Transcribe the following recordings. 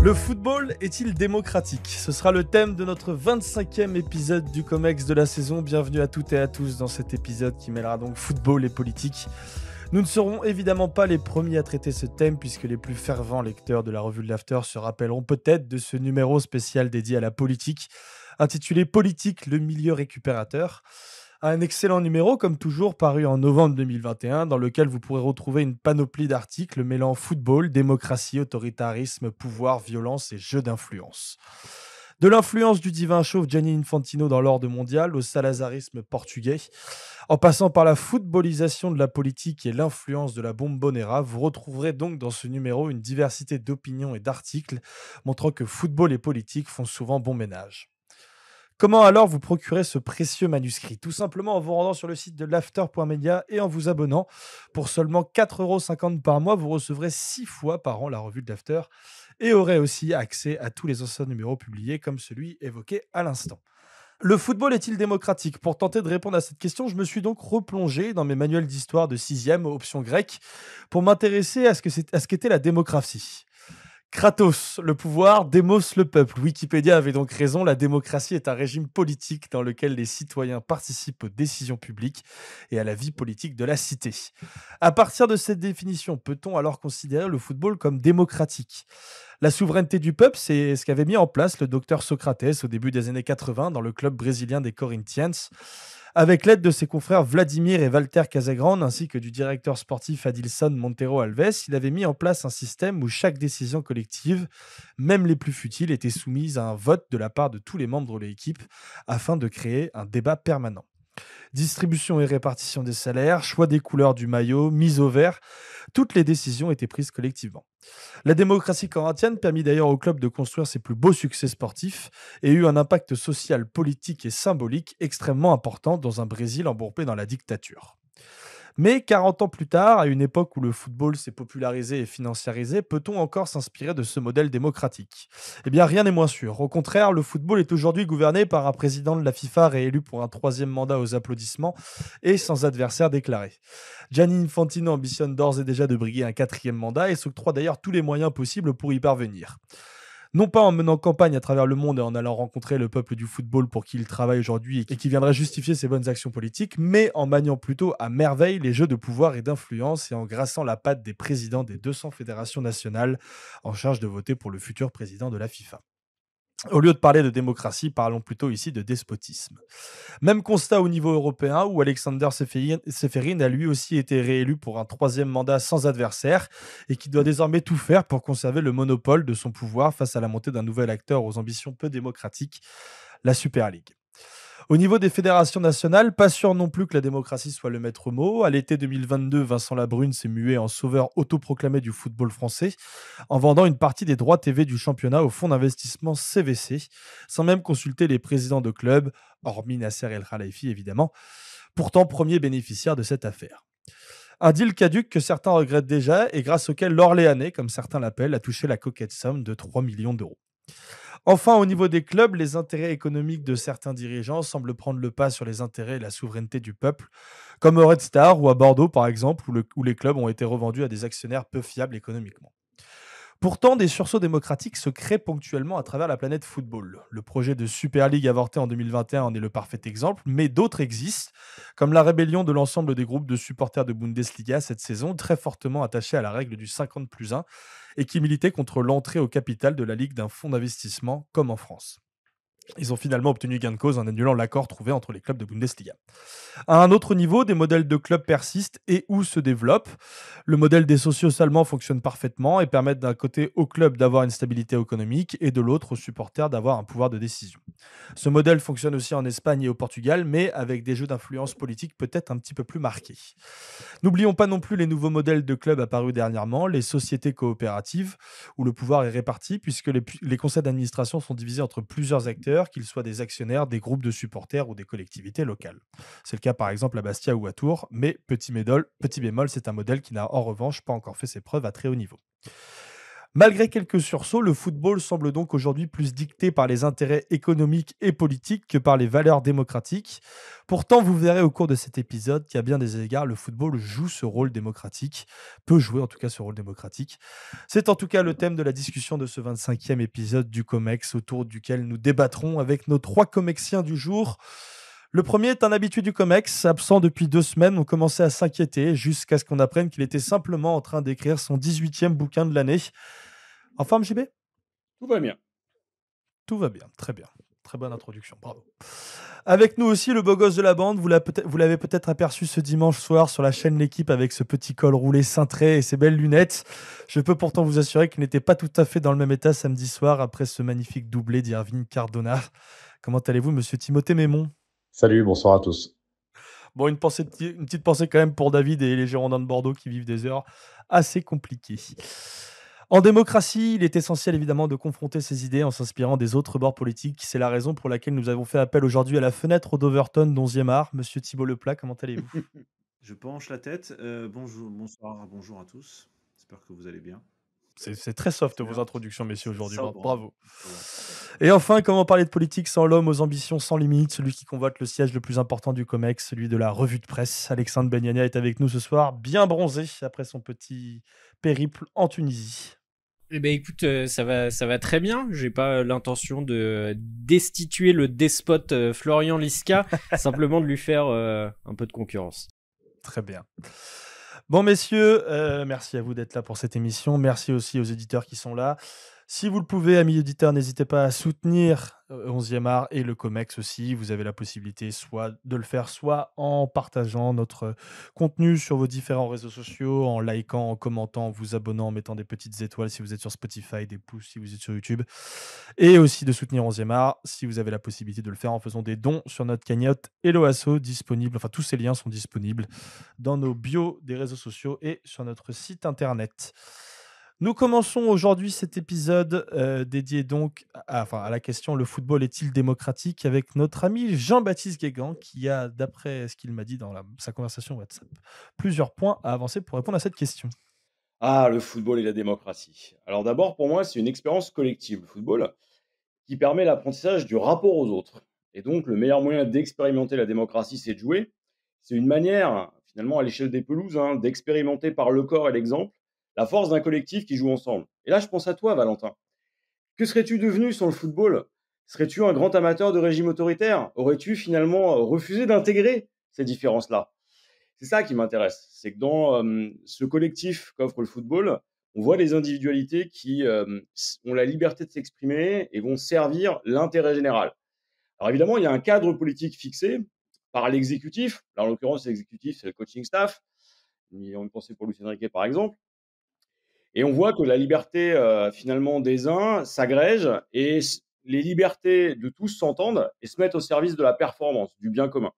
Le football est-il démocratique? Ce sera le thème de notre 25e épisode du Comex de la saison. Bienvenue à toutes et à tous dans cet épisode qui mêlera donc football et politique. Nous ne serons évidemment pas les premiers à traiter ce thème puisque les plus fervents lecteurs de la revue de l'After se rappelleront peut-être de ce numéro spécial dédié à la politique, intitulé Politique, le milieu récupérateur. Un excellent numéro, comme toujours, paru en novembre 2021, dans lequel vous pourrez retrouver une panoplie d'articles mêlant football, démocratie, autoritarisme, pouvoir, violence et jeu d'influence. De l'influence du divin chauve Gianni Infantino dans l'ordre mondial au salazarisme portugais, en passant par la footballisation de la politique et l'influence de la bombonera, vous retrouverez donc dans ce numéro une diversité d'opinions et d'articles montrant que football et politique font souvent bon ménage. Comment alors vous procurer ce précieux manuscrit? Tout simplement en vous rendant sur le site de l'after.media et en vous abonnant. Pour seulement 4,50 € par mois, vous recevrez 6 fois par an la revue de l'After et aurez aussi accès à tous les anciens numéros publiés comme celui évoqué à l'instant. Le football est-il démocratique? Pour tenter de répondre à cette question, je me suis donc replongé dans mes manuels d'histoire de 6e, option grecque, pour m'intéresser à ce qu'était la démocratie. Kratos, le pouvoir, démos, le peuple. Wikipédia avait donc raison, la démocratie est un régime politique dans lequel les citoyens participent aux décisions publiques et à la vie politique de la cité. À partir de cette définition, peut-on alors considérer le football comme démocratique? La souveraineté du peuple, c'est ce qu'avait mis en place le docteur Socrates au début des années 80 dans le club brésilien des Corinthians. Avec l'aide de ses confrères Vladimir et Walter Casagrande, ainsi que du directeur sportif Adilson Montero Alves, il avait mis en place un système où chaque décision collective, même les plus futiles, était soumise à un vote de la part de tous les membres de l'équipe afin de créer un débat permanent. Distribution et répartition des salaires, choix des couleurs du maillot, mise au vert, toutes les décisions étaient prises collectivement. La démocratie corinthienne permit d'ailleurs au club de construire ses plus beaux succès sportifs et eut un impact social, politique et symbolique extrêmement important dans un Brésil embourbé dans la dictature. Mais 40 ans plus tard, à une époque où le football s'est popularisé et financiarisé, peut-on encore s'inspirer de ce modèle démocratique? Eh bien, rien n'est moins sûr. Au contraire, le football est aujourd'hui gouverné par un président de la FIFA réélu pour un 3e mandat aux applaudissements et sans adversaire déclaré. Gianni Infantino ambitionne d'ores et déjà de briguer un 4e mandat et s'octroie d'ailleurs tous les moyens possibles pour y parvenir. Non pas en menant campagne à travers le monde et en allant rencontrer le peuple du football pour qui il travaille aujourd'hui et qui viendrait justifier ses bonnes actions politiques, mais en maniant plutôt à merveille les jeux de pouvoir et d'influence et en grassant la patte des présidents des 200 fédérations nationales en charge de voter pour le futur président de la FIFA. Au lieu de parler de démocratie, parlons plutôt ici de despotisme. Même constat au niveau européen où Alexander Seferin a lui aussi été réélu pour un 3e mandat sans adversaire et qui doit désormais tout faire pour conserver le monopole de son pouvoir face à la montée d'un nouvel acteur aux ambitions peu démocratiques, la Super League. Au niveau des fédérations nationales, pas sûr non plus que la démocratie soit le maître mot. À l'été 2022, Vincent Labrune s'est mué en sauveur autoproclamé du football français en vendant une partie des droits TV du championnat au fonds d'investissement CVC, sans même consulter les présidents de clubs, hormis Nasser El Khelaifi évidemment, pourtant premier bénéficiaire de cette affaire. Un deal caduc que certains regrettent déjà et grâce auquel l'Orléanais, comme certains l'appellent, a touché la coquette somme de 3 millions d'euros. Enfin, au niveau des clubs, les intérêts économiques de certains dirigeants semblent prendre le pas sur les intérêts et la souveraineté du peuple, comme au Red Star ou à Bordeaux par exemple, où les clubs ont été revendus à des actionnaires peu fiables économiquement. Pourtant, des sursauts démocratiques se créent ponctuellement à travers la planète football. Le projet de Super League avorté en 2021 en est le parfait exemple, mais d'autres existent, comme la rébellion de l'ensemble des groupes de supporters de Bundesliga cette saison, très fortement attachés à la règle du 50+1 et qui militaient contre l'entrée au capital de la Ligue d'un fonds d'investissement, comme en France. Ils ont finalement obtenu gain de cause en annulant l'accord trouvé entre les clubs de Bundesliga. À un autre niveau, des modèles de clubs persistent et ou se développent. Le modèle des socios allemands fonctionne parfaitement et permet d'un côté au club d'avoir une stabilité économique et de l'autre aux supporters d'avoir un pouvoir de décision. Ce modèle fonctionne aussi en Espagne et au Portugal, mais avec des jeux d'influence politique peut-être un petit peu plus marqués. N'oublions pas non plus les nouveaux modèles de clubs apparus dernièrement, les sociétés coopératives, où le pouvoir est réparti puisque les conseils d'administration sont divisés entre plusieurs acteurs, qu'ils soient des actionnaires, des groupes de supporters ou des collectivités locales. C'est le cas par exemple à Bastia ou à Tours, mais petit bémol, c'est un modèle qui n'a en revanche pas encore fait ses preuves à très haut niveau. Malgré quelques sursauts, le football semble donc aujourd'hui plus dicté par les intérêts économiques et politiques que par les valeurs démocratiques. Pourtant, vous verrez au cours de cet épisode qu'à bien des égards, le football joue ce rôle démocratique, peut jouer en tout cas ce rôle démocratique. C'est en tout cas le thème de la discussion de ce 25e épisode du COMEX, autour duquel nous débattrons avec nos 3 comexiens du jour. Le premier est un habitué du COMEX, absent depuis 2 semaines. On commençait à s'inquiéter jusqu'à ce qu'on apprenne qu'il était simplement en train d'écrire son 18e bouquin de l'année. En forme, JB? Tout va bien. Tout va bien, très bien. Très bonne introduction, bravo. Avec nous aussi, le beau gosse de la bande. Vous l'avez peut-être aperçu ce dimanche soir sur la chaîne L'équipe avec ce petit col roulé cintré et ses belles lunettes. Je peux pourtant vous assurer qu'il n'était pas tout à fait dans le même état samedi soir après ce magnifique doublé d'Irving Cardona. Comment allez-vous, monsieur Timothée Mémon? Salut, bonsoir à tous. Bon, une petite pensée quand même pour David et les Girondins de Bordeaux qui vivent des heures assez compliquées. En démocratie, il est essentiel évidemment de confronter ses idées en s'inspirant des autres bords politiques. C'est la raison pour laquelle nous avons fait appel aujourd'hui à la fenêtre d'Overton d'11e art. Monsieur Thibault Leplat, comment allez-vous? Je penche la tête. Bonjour, bonsoir, bonjour à tous. J'espère que vous allez bien. C'est très soft vos Super. introductions, messieurs, aujourd'hui. Sobre, Bravo. Voilà. Et enfin, comment parler de politique sans l'homme aux ambitions sans limite, celui qui convoite le siège le plus important du COMEX, celui de la revue de presse. Alexandre Benyania est avec nous ce soir, bien bronzé après son petit périple en Tunisie. Eh ben écoute, ça va très bien. J'ai pas l'intention de destituer le despote Florian Lisca, simplement de lui faire un peu de concurrence. Très bien. Bon, messieurs, merci à vous d'être là pour cette émission. Merci aussi aux éditeurs qui sont là. Si vous le pouvez, amis éditeurs, n'hésitez pas à soutenir 11e art et le COMEX aussi. Vous avez la possibilité soit de le faire, soit en partageant notre contenu sur vos différents réseaux sociaux, en likant, en commentant, en vous abonnant, en mettant des petites étoiles si vous êtes sur Spotify, des pouces si vous êtes sur YouTube. Et aussi de soutenir 11e art si vous avez la possibilité de le faire en faisant des dons sur notre cagnotte Hello Asso disponible. Enfin, tous ces liens sont disponibles dans nos bios des réseaux sociaux et sur notre site internet. Nous commençons aujourd'hui cet épisode dédié donc à la question « Le football est-il démocratique ?» avec notre ami Jean-Baptiste Guégan qui a, d'après ce qu'il m'a dit dans sa conversation WhatsApp, plusieurs points à avancer pour répondre à cette question. Ah, le football et la démocratie. Alors d'abord, pour moi, c'est une expérience collective, le football, qui permet l'apprentissage du rapport aux autres. Et donc, le meilleur moyen d'expérimenter la démocratie, c'est de jouer. C'est une manière, finalement, à l'échelle des pelouses, d'expérimenter par le corps et l'exemple la force d'un collectif qui joue ensemble. Et là, je pense à toi, Valentin. Que serais-tu devenu sans le football? Serais-tu un grand amateur de régime autoritaire? Aurais-tu finalement refusé d'intégrer ces différences-là? C'est ça qui m'intéresse. C'est que dans ce collectif qu'offre le football, on voit des individualités qui ont la liberté de s'exprimer et vont servir l'intérêt général. Alors évidemment, il y a un cadre politique fixé par l'exécutif. Là, en l'occurrence, l'exécutif, c'est le coaching staff. Ils ont une pensée pour Luis Enrique, par exemple. Et on voit que la liberté, finalement, des uns s'agrège et les libertés de tous s'entendent et se mettent au service de la performance, du bien commun.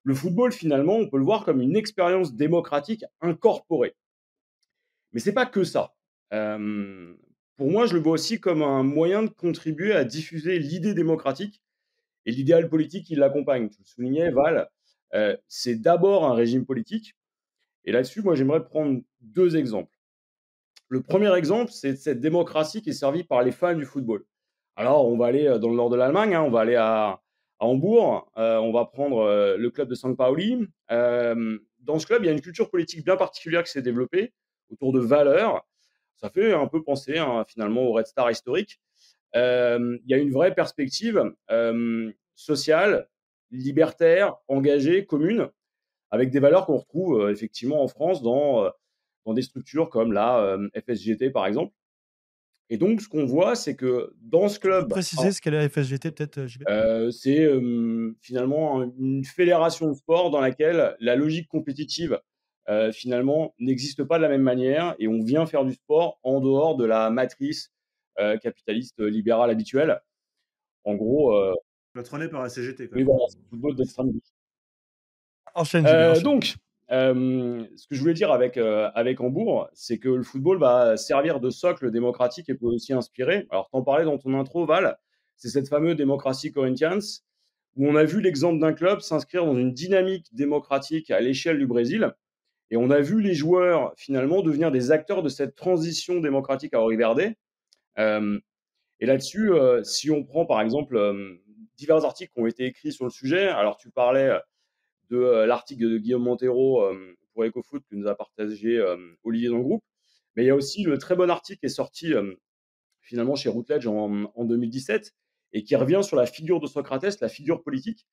Le football, finalement, on peut le voir comme une expérience démocratique incorporée. Mais c'est pas que ça. Pour moi, je le vois aussi comme un moyen de contribuer à diffuser l'idée démocratique et l'idéal politique qui l'accompagne. Tu le soulignais, Val, c'est d'abord un régime politique. Et là-dessus, moi, j'aimerais prendre 2 exemples. Le premier exemple, c'est cette démocratie qui est servie par les fans du football. Alors, on va aller dans le nord de l'Allemagne, on va aller à Hambourg, on va prendre le club de St. Pauli. Dans ce club, il y a une culture politique bien particulière qui s'est développée autour de valeurs. Ça fait un peu penser finalement au Red Star historique. Il y a une vraie perspective sociale, libertaire, engagée, commune, avec des valeurs qu'on retrouve effectivement en France dans des structures comme la FSGT, par exemple. Et donc, ce qu'on voit, c'est que dans ce Tu peux club, préciser ce qu'est la FSGT, peut-être, JB? c'est finalement une fédération de sport dans laquelle la logique compétitive, finalement, n'existe pas de la même manière et on vient faire du sport en dehors de la matrice capitaliste libérale habituelle. En gros, Patronné par la CGT, quand oui, même. voilà, c'est le football d'extrême gauche. Enchaîne, JB, enchaîne. Donc, ce que je voulais dire avec Hambourg, c'est que le football va servir de socle démocratique et peut aussi inspirer. Alors, t'en parlais dans ton intro, Val, c'est cette fameuse démocratie Corinthians, où on a vu l'exemple d'un club s'inscrire dans une dynamique démocratique à l'échelle du Brésil. Et on a vu les joueurs, finalement, devenir des acteurs de cette transition démocratique à Henri Verdet. Euh, et là-dessus, si on prend, par exemple, divers articles qui ont été écrits sur le sujet, alors tu parlais de l'article de Guillaume Montero pour EcoFoot que nous a partagé Olivier dans le groupe, mais il y a aussi le très bon article qui est sorti finalement chez Routledge en 2017 et qui revient sur la figure de Socrates, la figure politique.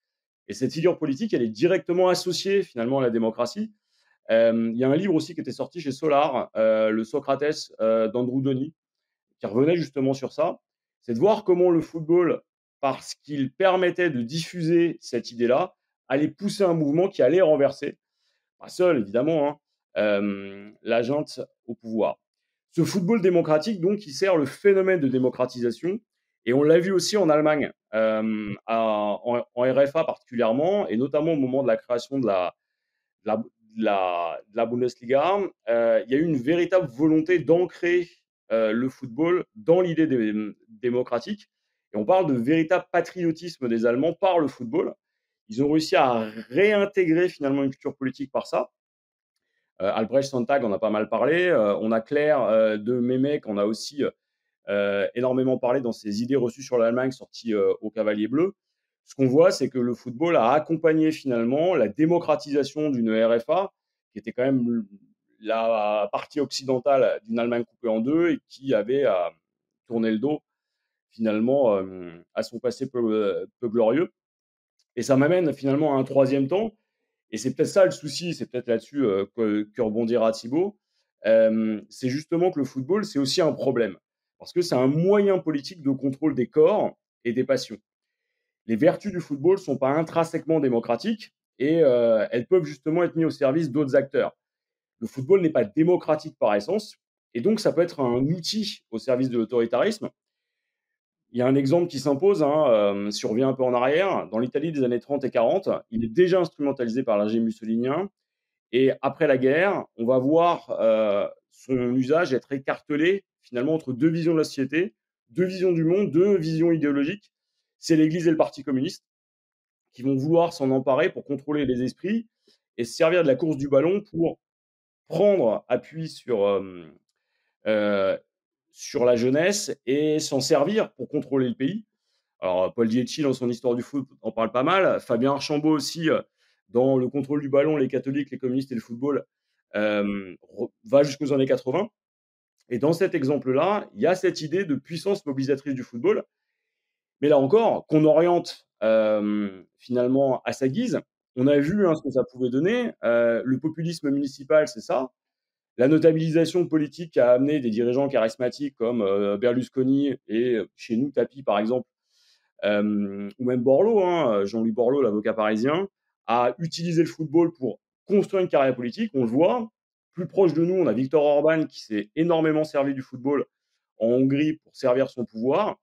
Et cette figure politique, elle est directement associée finalement à la démocratie. Il y a un livre aussi qui était sorti chez Solar, le Socrates d'Andrew Denis, qui revenait justement sur ça. C'est de voir comment le football, parce qu'il permettait de diffuser cette idée-là, allait pousser un mouvement qui allait renverser, pas seul évidemment, la junte au pouvoir. Ce football démocratique, donc, qui sert le phénomène de démocratisation, et on l'a vu aussi en Allemagne, en RFA particulièrement, et notamment au moment de la création de la Bundesliga, il y a eu une véritable volonté d'ancrer le football dans l'idée démocratique. Et on parle de véritable patriotisme des Allemands par le football. Ils ont réussi à réintégrer finalement une culture politique par ça. Albrecht Sontag en a pas mal parlé. On a Claire de Mémec, on a aussi énormément parlé dans ses idées reçues sur l'Allemagne sorties au Cavalier Bleu. Ce qu'on voit, c'est que le football a accompagné finalement la démocratisation d'une RFA, qui était quand même la partie occidentale d'une Allemagne coupée en deux et qui avait tourné le dos finalement à son passé peu glorieux. Et ça m'amène finalement à un troisième temps, et c'est peut-être ça le souci, c'est peut-être là-dessus que rebondira Thibaut, c'est justement que le football, c'est aussi un problème, parce que c'est un moyen politique de contrôle des corps et des passions. Les vertus du football ne sont pas intrinsèquement démocratiques, et elles peuvent justement être mises au service d'autres acteurs. Le football n'est pas démocratique par essence, et donc ça peut être un outil au service de l'autoritarisme. Il y a un exemple qui s'impose, si on revient un peu en arrière, dans l'Italie des années 30 et 40, il est déjà instrumentalisé par le régime mussolinien, et après la guerre, on va voir son usage être écartelé finalement entre deux visions de la société, deux visions du monde, deux visions idéologiques. C'est l'Église et le Parti communiste qui vont vouloir s'en emparer pour contrôler les esprits et se servir de la course du ballon pour prendre appui sur la jeunesse et s'en servir pour contrôler le pays. Alors, Paul Dietschy, dans son Histoire du foot, en parle pas mal. Fabien Archambault aussi, dans le contrôle du ballon, les catholiques, les communistes et le football, va jusqu'aux années 80. Et dans cet exemple-là, il y a cette idée de puissance mobilisatrice du football. Mais là encore, qu'on oriente finalement à sa guise. On a vu ce que ça pouvait donner. Le populisme municipal, c'est ça. La notabilisation politique a amené des dirigeants charismatiques comme Berlusconi et chez nous, Tapi, par exemple, ou même Borloo, Jean-Louis Borloo, l'avocat parisien, a utilisé le football pour construire une carrière politique. On le voit. Plus proche de nous, on a Viktor Orban qui s'est énormément servi du football en Hongrie pour servir son pouvoir.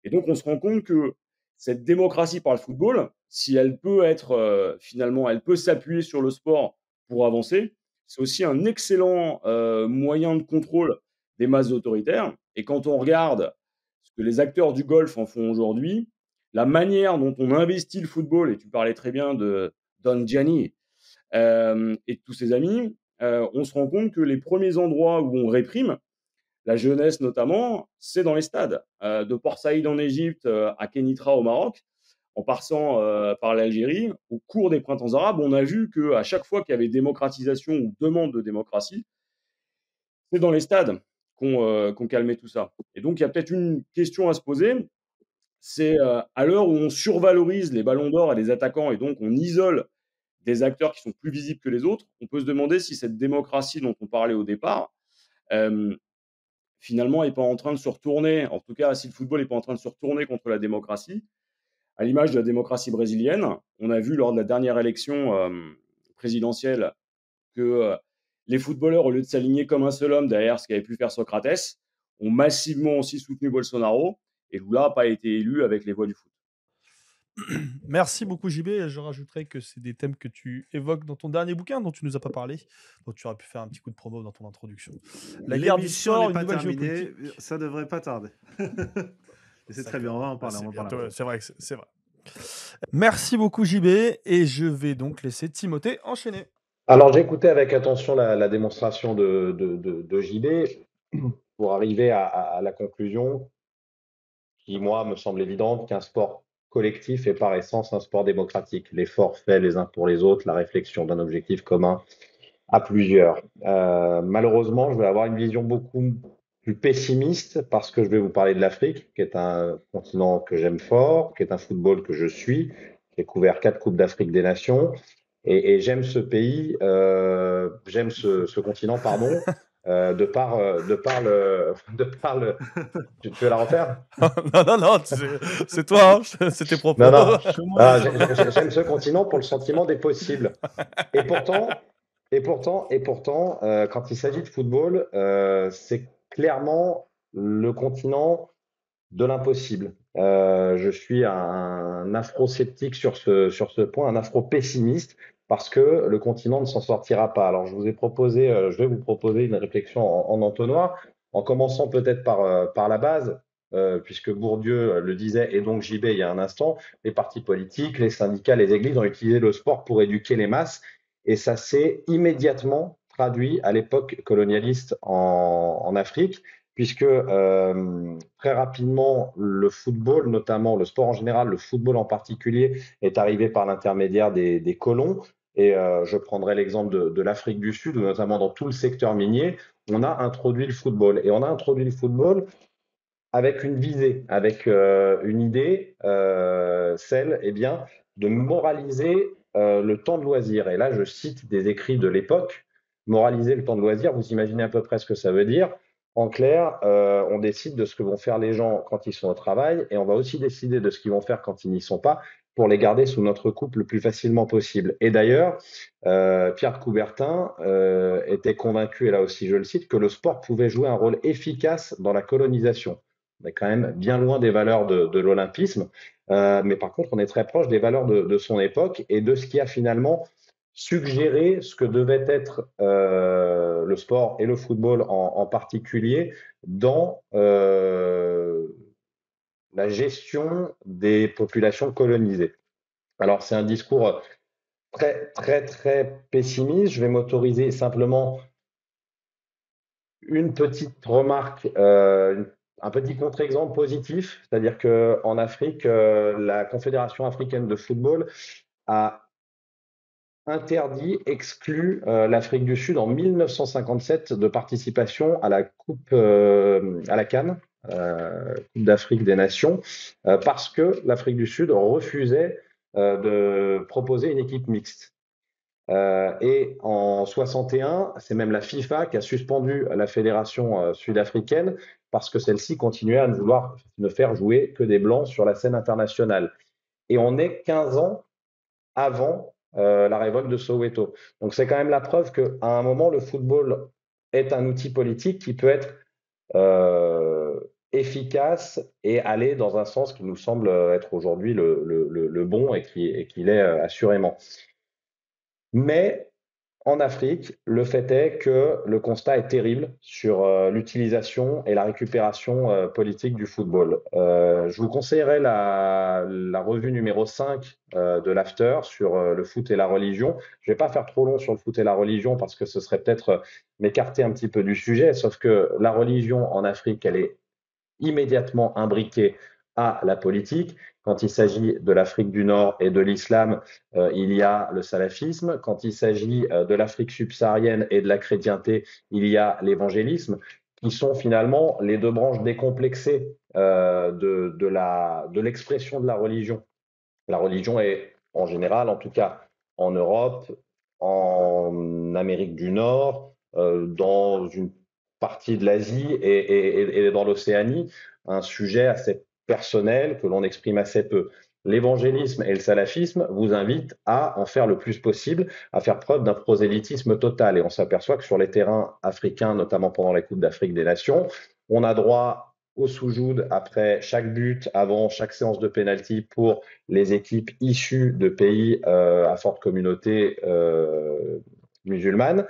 Et donc, on se rend compte que cette démocratie par le football, si elle peut être finalement, elle peut s'appuyer sur le sport pour avancer, c'est aussi un excellent moyen de contrôle des masses autoritaires. Et quand on regarde ce que les acteurs du golf en font aujourd'hui, la manière dont on investit le football, et tu parlais très bien de Don Gianni et de tous ses amis, on se rend compte que les premiers endroits où on réprime, la jeunesse notamment, c'est dans les stades. De Port Saïd en Égypte à Kenitra au Maroc, en passant par l'Algérie, au cours des printemps arabes, on a vu qu'à chaque fois qu'il y avait démocratisation ou demande de démocratie, c'est dans les stades qu'on calmait tout ça. Et donc, il y a peut-être une question à se poser, c'est à l'heure où on survalorise les ballons d'or et les attaquants, et donc on isole des acteurs qui sont plus visibles que les autres, on peut se demander si cette démocratie dont on parlait au départ, finalement, n'est pas en train de se retourner, en tout cas, si le football n'est pas en train de se retourner contre la démocratie, à l'image de la démocratie brésilienne. On a vu lors de la dernière élection présidentielle que les footballeurs, au lieu de s'aligner comme un seul homme derrière ce qu'avait pu faire Socrates, ont massivement aussi soutenu Bolsonaro, et Lula n'a pas été élu avec les voix du foot. Merci beaucoup JB, je rajouterai que c'est des thèmes que tu évoques dans ton dernier bouquin dont tu nous as pas parlé, dont tu aurais pu faire un petit coup de promo dans ton introduction. La guerre du sport, une nouvelle géopolitique. Ça devrait pas tarder. C'est très bien, on va en parler. C'est vrai, c'est vrai. Merci beaucoup JB, et je vais donc laisser Timothée enchaîner. Alors, j'ai écouté avec attention la démonstration de JB pour arriver à la conclusion qui, moi, me semble évidente qu'un sport collectif est par essence un sport démocratique. L'effort fait les uns pour les autres, la réflexion d'un objectif commun à plusieurs. Malheureusement, je vais avoir une vision beaucoup plus pessimiste parce que je vais vous parler de l'Afrique, qui est un continent que j'aime fort, qui est un football que je suis, qui a couvert 4 Coupes d'Afrique des Nations. Et j'aime ce pays, j'aime ce continent, pardon, tu veux la refaire? Non, c'est toi, hein, c'est tes propos. Non. J'aime ce continent pour le sentiment des possibles. Et pourtant, quand il s'agit de football, c'est clairement le continent de l'impossible. Je suis un afro-sceptique sur ce point, un afro-pessimiste, parce que le continent ne s'en sortira pas. Alors, je vais vous proposer une réflexion en entonnoir, en commençant peut-être par la base, puisque Bourdieu le disait, et donc JB il y a un instant, les partis politiques, les syndicats, les églises ont utilisé le sport pour éduquer les masses, et ça s'est immédiatement traduit à l'époque colonialiste en Afrique, puisque très rapidement, le football, notamment le sport en général, le football en particulier, est arrivé par l'intermédiaire des colons. Et je prendrai l'exemple de l'Afrique du Sud, où notamment dans tout le secteur minier, on a introduit le football. Et on a introduit le football avec une visée, avec une idée, celle de moraliser le temps de loisir. Et là, je cite des écrits de l'époque. Moraliser le temps de loisir, vous imaginez à peu près ce que ça veut dire. En clair, on décide de ce que vont faire les gens quand ils sont au travail et on va aussi décider de ce qu'ils vont faire quand ils n'y sont pas pour les garder sous notre coupe le plus facilement possible. Et d'ailleurs, Pierre de Coubertin était convaincu, et là aussi je le cite, que le sport pouvait jouer un rôle efficace dans la colonisation. On est quand même bien loin des valeurs de l'olympisme, mais par contre, on est très proche des valeurs de son époque et de ce qui a finalement suggéré ce que devait être le sport et le football en particulier dans la gestion des populations colonisées. Alors, c'est un discours très, très, très pessimiste. Je vais m'autoriser simplement une petite remarque, un petit contre-exemple positif, c'est-à-dire qu'en Afrique, la Confédération africaine de football a interdit, exclu l'Afrique du Sud en 1957 de participation à la Coupe, à la CAN, Coupe d'Afrique des Nations, parce que l'Afrique du Sud refusait de proposer une équipe mixte. Et en 61, c'est même la FIFA qui a suspendu la fédération sud-africaine parce que celle-ci continuait à ne vouloir ne faire jouer que des Blancs sur la scène internationale. Et on est 15 ans avant la révolte de Soweto. Donc c'est quand même la preuve qu'à un moment, le football est un outil politique qui peut être efficace et aller dans un sens qui nous semble être aujourd'hui le bon et qui l'est assurément. Mais en Afrique, le fait est que le constat est terrible sur l'utilisation et la récupération politique du football. Je vous conseillerais la revue numéro 5 de l'After sur le foot et la religion. Je ne vais pas faire trop long sur le foot et la religion parce que ce serait peut-être m'écarter un petit peu du sujet, sauf que la religion en Afrique, elle est immédiatement imbriquée à la politique. Quand il s'agit de l'Afrique du Nord et de l'islam, il y a le salafisme. Quand il s'agit de l'Afrique subsaharienne et de la chrétienté, il y a l'évangélisme, qui sont finalement les deux branches décomplexées de l'expression de la religion. La religion est, en général, en tout cas en Europe, en Amérique du Nord, dans une partie de l'Asie et dans l'Océanie, un sujet assez personnel que l'on exprime assez peu. L'évangélisme et le salafisme vous invitent à en faire le plus possible, à faire preuve d'un prosélytisme total. Et on s'aperçoit que sur les terrains africains, notamment pendant la Coupe d'Afrique des Nations, on a droit au soujoud après chaque but, avant chaque séance de pénalty pour les équipes issues de pays à forte communauté musulmane.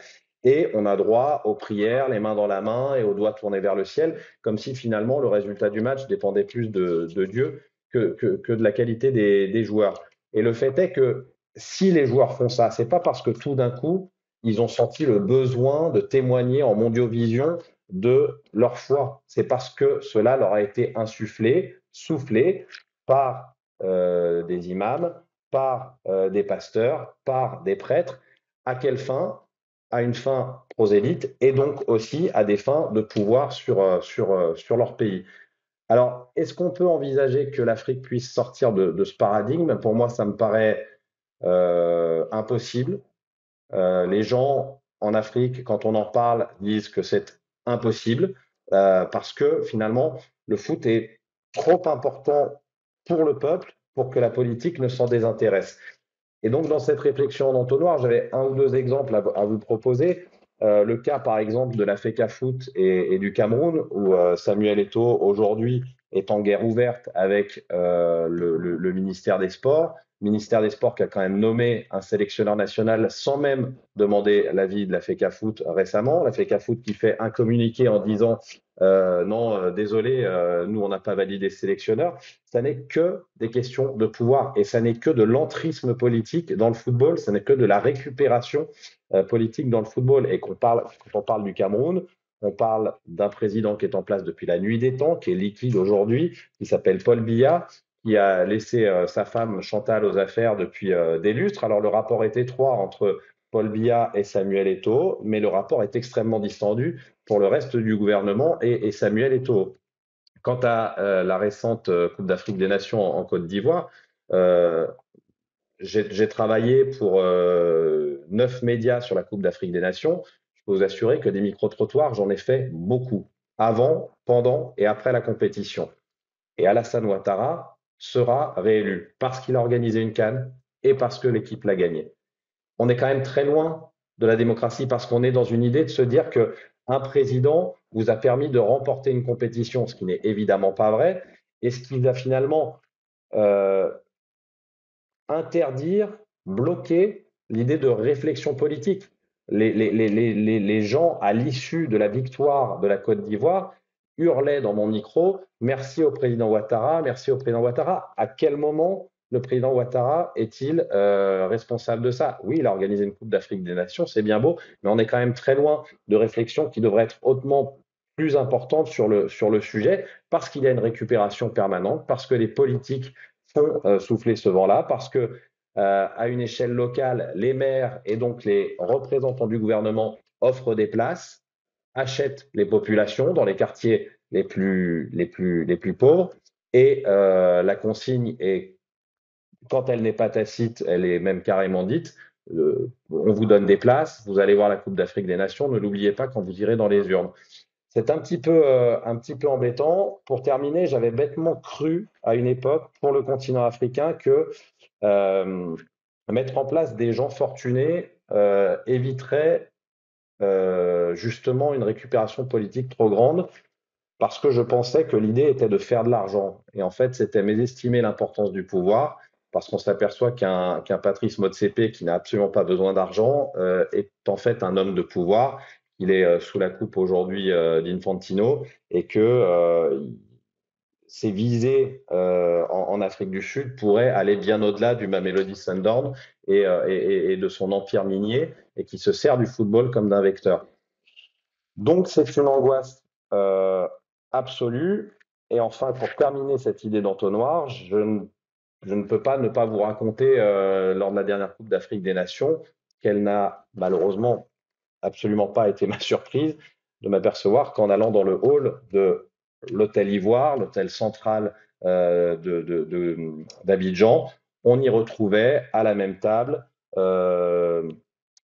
Et on a droit aux prières, les mains dans la main et aux doigts tournés vers le ciel, comme si finalement le résultat du match dépendait plus de Dieu que de la qualité des joueurs. Et le fait est que si les joueurs font ça, c'est pas parce que tout d'un coup, ils ont senti le besoin de témoigner en Mondiovision de leur foi. C'est parce que cela leur a été insufflé, soufflé par des imams, par des pasteurs, par des prêtres. À quelle fin? À une fin prosélyte et donc aussi à des fins de pouvoir sur leur pays. Alors, est-ce qu'on peut envisager que l'Afrique puisse sortir de ce paradigme? Pour moi, ça me paraît impossible. Les gens en Afrique, quand on en parle, disent que c'est impossible parce que finalement, le foot est trop important pour le peuple pour que la politique ne s'en désintéresse. Et donc, dans cette réflexion en entonnoir, j'avais un ou deux exemples à vous proposer. Le cas, par exemple, de la FECAFOOT et du Cameroun, où Samuel Eto'o, aujourd'hui, est en guerre ouverte avec le ministère des Sports. Ministère des Sports qui a quand même nommé un sélectionneur national sans même demander l'avis de la FECAFOOT récemment. La FECAFOOT qui fait un communiqué en disant non, désolé, nous on n'a pas validé ce sélectionneur. Ça n'est que des questions de pouvoir et ça n'est que de l'entrisme politique dans le football, ça n'est que de la récupération politique dans le football. Et quand on parle du Cameroun, on parle d'un président qui est en place depuis la nuit des temps, qui est liquide aujourd'hui, qui s'appelle Paul Biya, qui a laissé sa femme Chantal aux affaires depuis des lustres. Alors le rapport est étroit entre Paul Biya et Samuel Eto'o, mais le rapport est extrêmement distendu pour le reste du gouvernement et Samuel Eto'o. Quant à la récente Coupe d'Afrique des Nations en Côte d'Ivoire, j'ai travaillé pour 9 médias sur la Coupe d'Afrique des Nations. Je peux vous assurer que des micro-trottoirs, j'en ai fait beaucoup, avant, pendant et après la compétition. Et Alassane Ouattara sera réélu parce qu'il a organisé une CAN et parce que l'équipe l'a gagné. On est quand même très loin de la démocratie parce qu'on est dans une idée de se dire qu'un président vous a permis de remporter une compétition, ce qui n'est évidemment pas vrai, et ce qui va finalement interdire, bloquer l'idée de réflexion politique. Les gens, à l'issue de la victoire de la Côte d'Ivoire, hurlaient dans mon micro « Merci au président Ouattara, merci au président Ouattara ». À quel moment le président Ouattara est-il responsable de ça? Oui, il a organisé une Coupe d'Afrique des Nations, c'est bien beau, mais on est quand même très loin de réflexions qui devraient être hautement plus importantes sur le sujet, parce qu'il y a une récupération permanente, parce que les politiques font souffler ce vent-là, parce que à une échelle locale, les maires et donc les représentants du gouvernement offrent des places, achètent les populations dans les quartiers les plus pauvres, et la consigne est, quand elle n'est pas tacite, elle est même carrément dite, on vous donne des places, vous allez voir la Coupe d'Afrique des Nations, ne l'oubliez pas quand vous irez dans les urnes. C'est un petit peu embêtant. Pour terminer, j'avais bêtement cru à une époque, pour le continent africain, que mettre en place des gens fortunés éviterait justement une récupération politique trop grande, parce que je pensais que l'idée était de faire de l'argent. Et en fait, c'était mésestimer l'importance du pouvoir, parce qu'on s'aperçoit qu'un Patrice Motsepe, qui n'a absolument pas besoin d'argent, est en fait un homme de pouvoir. Il est sous la coupe aujourd'hui d'Infantino et que ses visées en Afrique du Sud pourraient aller bien au-delà du Mamelodi Sundowns et de son empire minier, et qui se sert du football comme d'un vecteur. Donc c'est une angoisse absolue. Et enfin, pour terminer cette idée d'entonnoir, je ne peux pas ne pas vous raconter lors de la dernière Coupe d'Afrique des Nations qu'elle n'a malheureusement absolument pas été ma surprise de m'apercevoir qu'en allant dans le hall de l'hôtel Ivoire, l'hôtel central d'Abidjan, on y retrouvait à la même table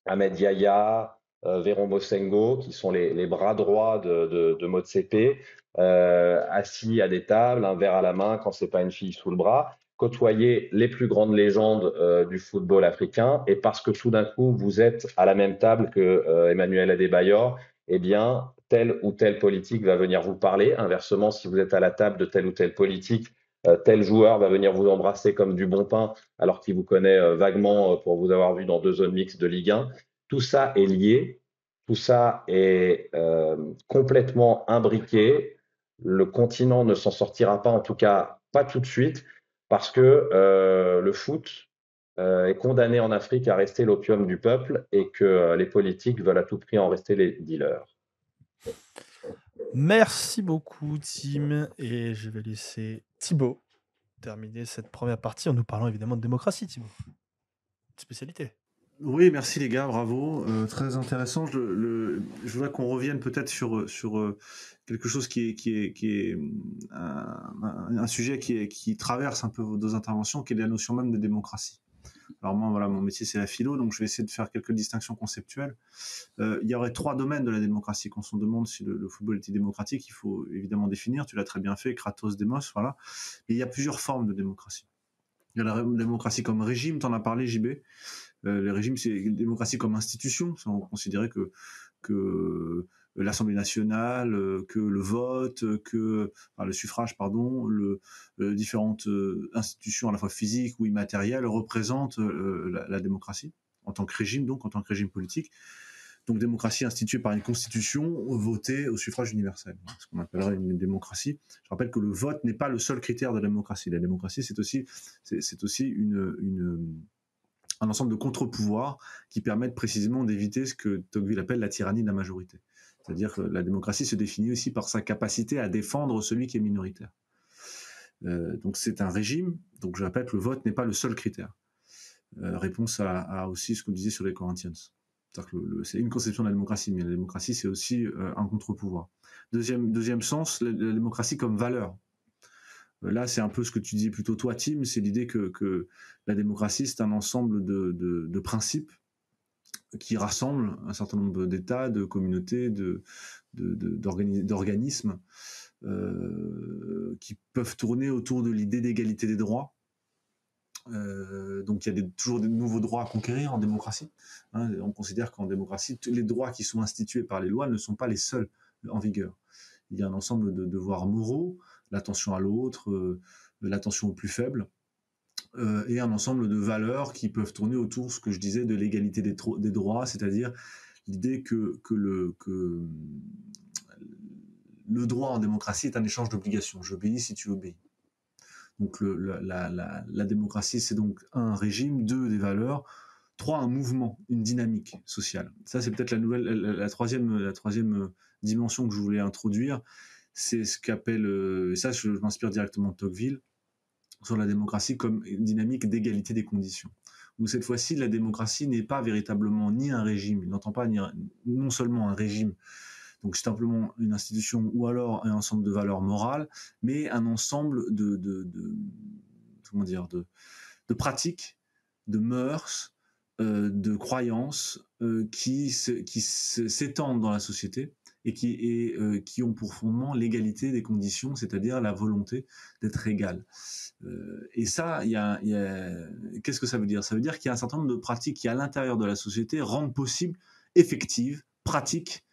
Ahmed Yahya, Véron Mosengo, qui sont les bras droits de Motsepe, assis à des tables, un verre à la main quand c'est pas une fille sous le bras, côtoyer les plus grandes légendes du football africain, et parce que tout d'un coup vous êtes à la même table que Emmanuel Adebayor, eh bien tel ou tel politique va venir vous parler. Inversement, si vous êtes à la table de tel ou tel politique, tel joueur va venir vous embrasser comme du bon pain alors qu'il vous connaît vaguement pour vous avoir vu dans 2 zones mixtes de Ligue 1. Tout ça est lié, tout ça est complètement imbriqué. Le continent ne s'en sortira pas, en tout cas pas tout de suite, parce que le foot est condamné en Afrique à rester l'opium du peuple et que les politiques veulent à tout prix en rester les dealers. Merci beaucoup, Tim. Et je vais laisser Thibaut terminer cette première partie en nous parlant évidemment de démocratie, Thibaut. Spécialité. Oui, merci les gars, bravo. Très intéressant. Je voudrais qu'on revienne peut-être sur quelque chose qui est un sujet qui traverse un peu vos deux interventions, qui est la notion même de démocratie. Alors moi, voilà, mon métier c'est la philo, donc je vais essayer de faire quelques distinctions conceptuelles. Il y aurait 3 domaines de la démocratie. Quand on se demande si le football était démocratique, il faut évidemment définir, tu l'as très bien fait, Kratos, Demos, voilà. Mais il y a plusieurs formes de démocratie. Il y a la démocratie comme régime, tu en as parlé JB. Les régimes, c'est la démocratie comme institution. On considérait que l'Assemblée nationale, que le vote, le suffrage, pardon, différentes institutions à la fois physiques ou immatérielles représentent la démocratie en tant que régime, donc en tant que régime politique. Donc démocratie instituée par une constitution votée au suffrage universel, ce qu'on appellerait une démocratie. Je rappelle que le vote n'est pas le seul critère de la démocratie. La démocratie, c'est aussi un ensemble de contre-pouvoirs qui permettent précisément d'éviter ce que Tocqueville appelle la tyrannie de la majorité. C'est-à-dire que la démocratie se définit aussi par sa capacité à défendre celui qui est minoritaire. Donc c'est un régime, donc je répète, le vote n'est pas le seul critère. Réponse à aussi ce qu'on disait sur les Corinthians. C'est une conception de la démocratie, mais la démocratie c'est aussi un contre-pouvoir. Deuxième sens, la démocratie comme valeur. Là, c'est un peu ce que tu disais plutôt toi, Tim, c'est l'idée que la démocratie, c'est un ensemble de principes qui rassemblent un certain nombre d'États, de communautés, d'organismes qui peuvent tourner autour de l'idée d'égalité des droits. Donc il y a toujours de nouveaux droits à conquérir en démocratie. On considère qu'en démocratie, tous les droits qui sont institués par les lois ne sont pas les seuls en vigueur. Il y a un ensemble de devoirs moraux, l'attention à l'autre, l'attention aux plus faibles, et un ensemble de valeurs qui peuvent tourner autour, ce que je disais, de l'égalité des droits, c'est-à-dire l'idée que le droit en démocratie est un échange d'obligations. J'obéis si tu obéis. Donc la démocratie, c'est donc un régime, 2, des valeurs, 3, un mouvement, une dynamique sociale. Ça, c'est peut-être la troisième dimension que je voulais introduire. C'est ce qu'appelle, et ça je m'inspire directement de Tocqueville, sur la démocratie comme une dynamique d'égalité des conditions. Où cette fois-ci, la démocratie n'est pas véritablement ni un régime, il n'entend pas non seulement un régime, donc simplement une institution ou alors un ensemble de valeurs morales, mais un ensemble de pratiques, de mœurs, de croyances qui s'étendent dans la société et qui ont pour fondement l'égalité des conditions, c'est-à-dire la volonté d'être égal. Et ça, qu'est-ce que ça veut dire ? Ça veut dire qu'il y a un certain nombre de pratiques qui, à l'intérieur de la société, rendent possible, effectives, pratiques,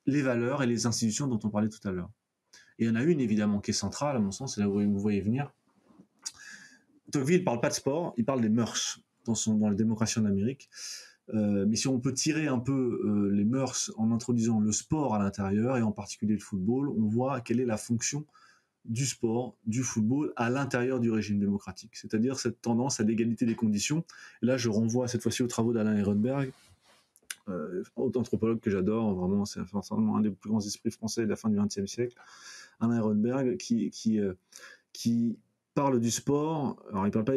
les valeurs et les institutions dont on parlait tout à l'heure. Et il y en a une, évidemment, qui est centrale, à mon sens, c'est là où vous me voyez venir. Tocqueville ne parle pas de sport, il parle des mœurs dans la démocratie en Amérique. Mais si on peut tirer un peu les mœurs en introduisant le sport à l'intérieur, et en particulier le football, on voit quelle est la fonction du sport, du football, à l'intérieur du régime démocratique. C'est-à-dire cette tendance à l'égalité des conditions. Et là, je renvoie cette fois-ci aux travaux d'Alain Ehrenberg, anthropologue que j'adore, vraiment, c'est forcément un des plus grands esprits français de la fin du XXe siècle. Alain Ehrenberg, qui parle du sport, alors il ne parle pas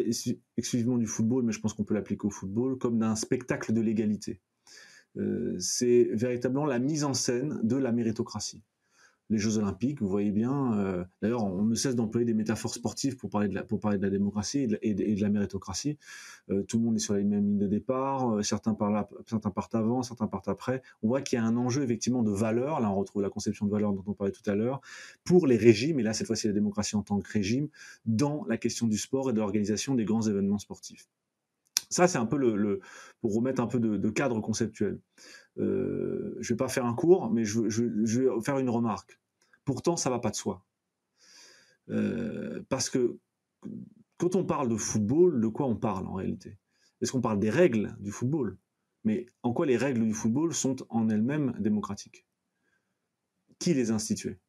exclusivement du football, mais je pense qu'on peut l'appliquer au football, comme d'un spectacle de l'égalité. C'est véritablement la mise en scène de la méritocratie. Les Jeux Olympiques, vous voyez bien, d'ailleurs on ne cesse d'employer des métaphores sportives pour parler de la démocratie et de la méritocratie. Tout le monde est sur la même ligne de départ, certains partent avant, certains partent après. On voit qu'il y a un enjeu effectivement de valeur, là on retrouve la conception de valeur dont on parlait tout à l'heure, pour les régimes, et là cette fois-ci la démocratie en tant que régime, dans la question du sport et de l'organisation des grands événements sportifs. Ça, c'est un peu pour remettre un peu de cadre conceptuel. Je ne vais pas faire un cours, mais je vais faire une remarque. Pourtant, ça ne va pas de soi. Parce que quand on parle de football, de quoi on parle en réalité ? Est-ce qu'on parle des règles du football ? Mais en quoi les règles du football sont en elles-mêmes démocratiques ? Qui les a instituées ?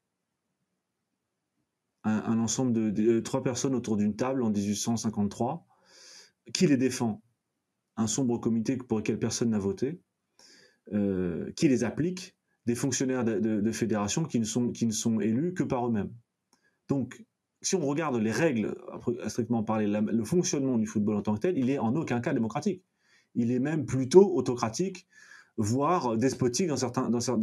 Un ensemble de 3 personnes autour d'une table en 1853. Qui les défend ? un sombre comité pour lequel personne n'a voté, qui les applique, des fonctionnaires de fédération qui ne sont élus que par eux-mêmes. Donc, si on regarde les règles, à strictement parler, le fonctionnement du football en tant que tel, il est en aucun cas démocratique. Il est même plutôt autocratique, voire despotique dans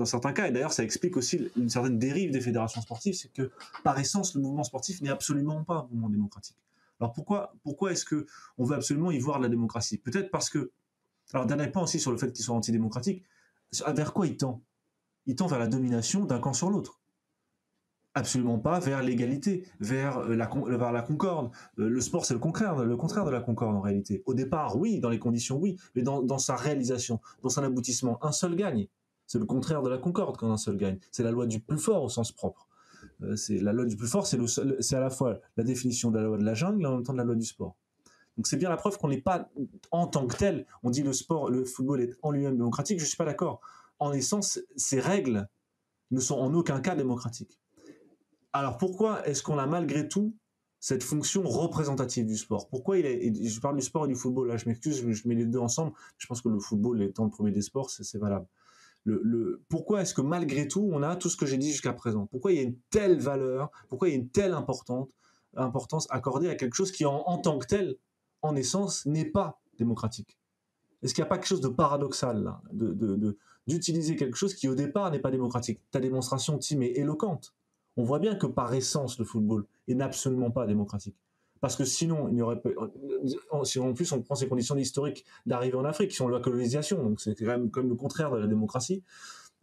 certains cas. Et d'ailleurs, ça explique aussi une certaine dérive des fédérations sportives, c'est que par essence, le mouvement sportif n'est absolument pas un mouvement démocratique. Alors pourquoi est-ce qu'on veut absolument y voir de la démocratie? Peut-être parce que, alors dernier point aussi sur le fait qu'ils soient antidémocratiques, vers quoi il tend? Il tend vers la domination d'un camp sur l'autre. Absolument pas vers l'égalité, vers la concorde. Le sport, c'est le contraire de la concorde en réalité. Au départ, oui, dans les conditions, oui, mais dans sa réalisation, dans son aboutissement, un seul gagne. C'est le contraire de la concorde quand un seul gagne. C'est la loi du plus fort au sens propre. C'est la loi du plus fort, c'est à la fois la définition de la loi de la jungle et en même temps de la loi du sport. Donc c'est bien la preuve qu'on n'est pas en tant que tel. On dit le football est en lui-même démocratique. Je ne suis pas d'accord. En essence, ces règles ne sont en aucun cas démocratiques. Alors pourquoi est-ce qu'on a malgré tout cette fonction représentative du sport? Pourquoi je parle du sport et du football, là je m'excuse, je mets les deux ensemble, je pense que le football étant le premier des sports, c'est valable. Pourquoi est-ce que malgré tout, on a tout ce que j'ai dit jusqu'à présent? Pourquoi il y a une telle valeur, pourquoi il y a une telle importance accordée à quelque chose qui en tant que tel, en essence, n'est pas démocratique? Est-ce qu'il n'y a pas quelque chose de paradoxal là, d'utiliser quelque chose qui au départ n'est pas démocratique? Ta démonstration, Tim, est éloquente. On voit bien que par essence, le football est absolument pas démocratique. Parce que sinon, il n'y aurait pas... Si en plus on prend ces conditions historiques d'arrivée en Afrique, qui sont la colonisation, donc c'est quand même comme le contraire de la démocratie,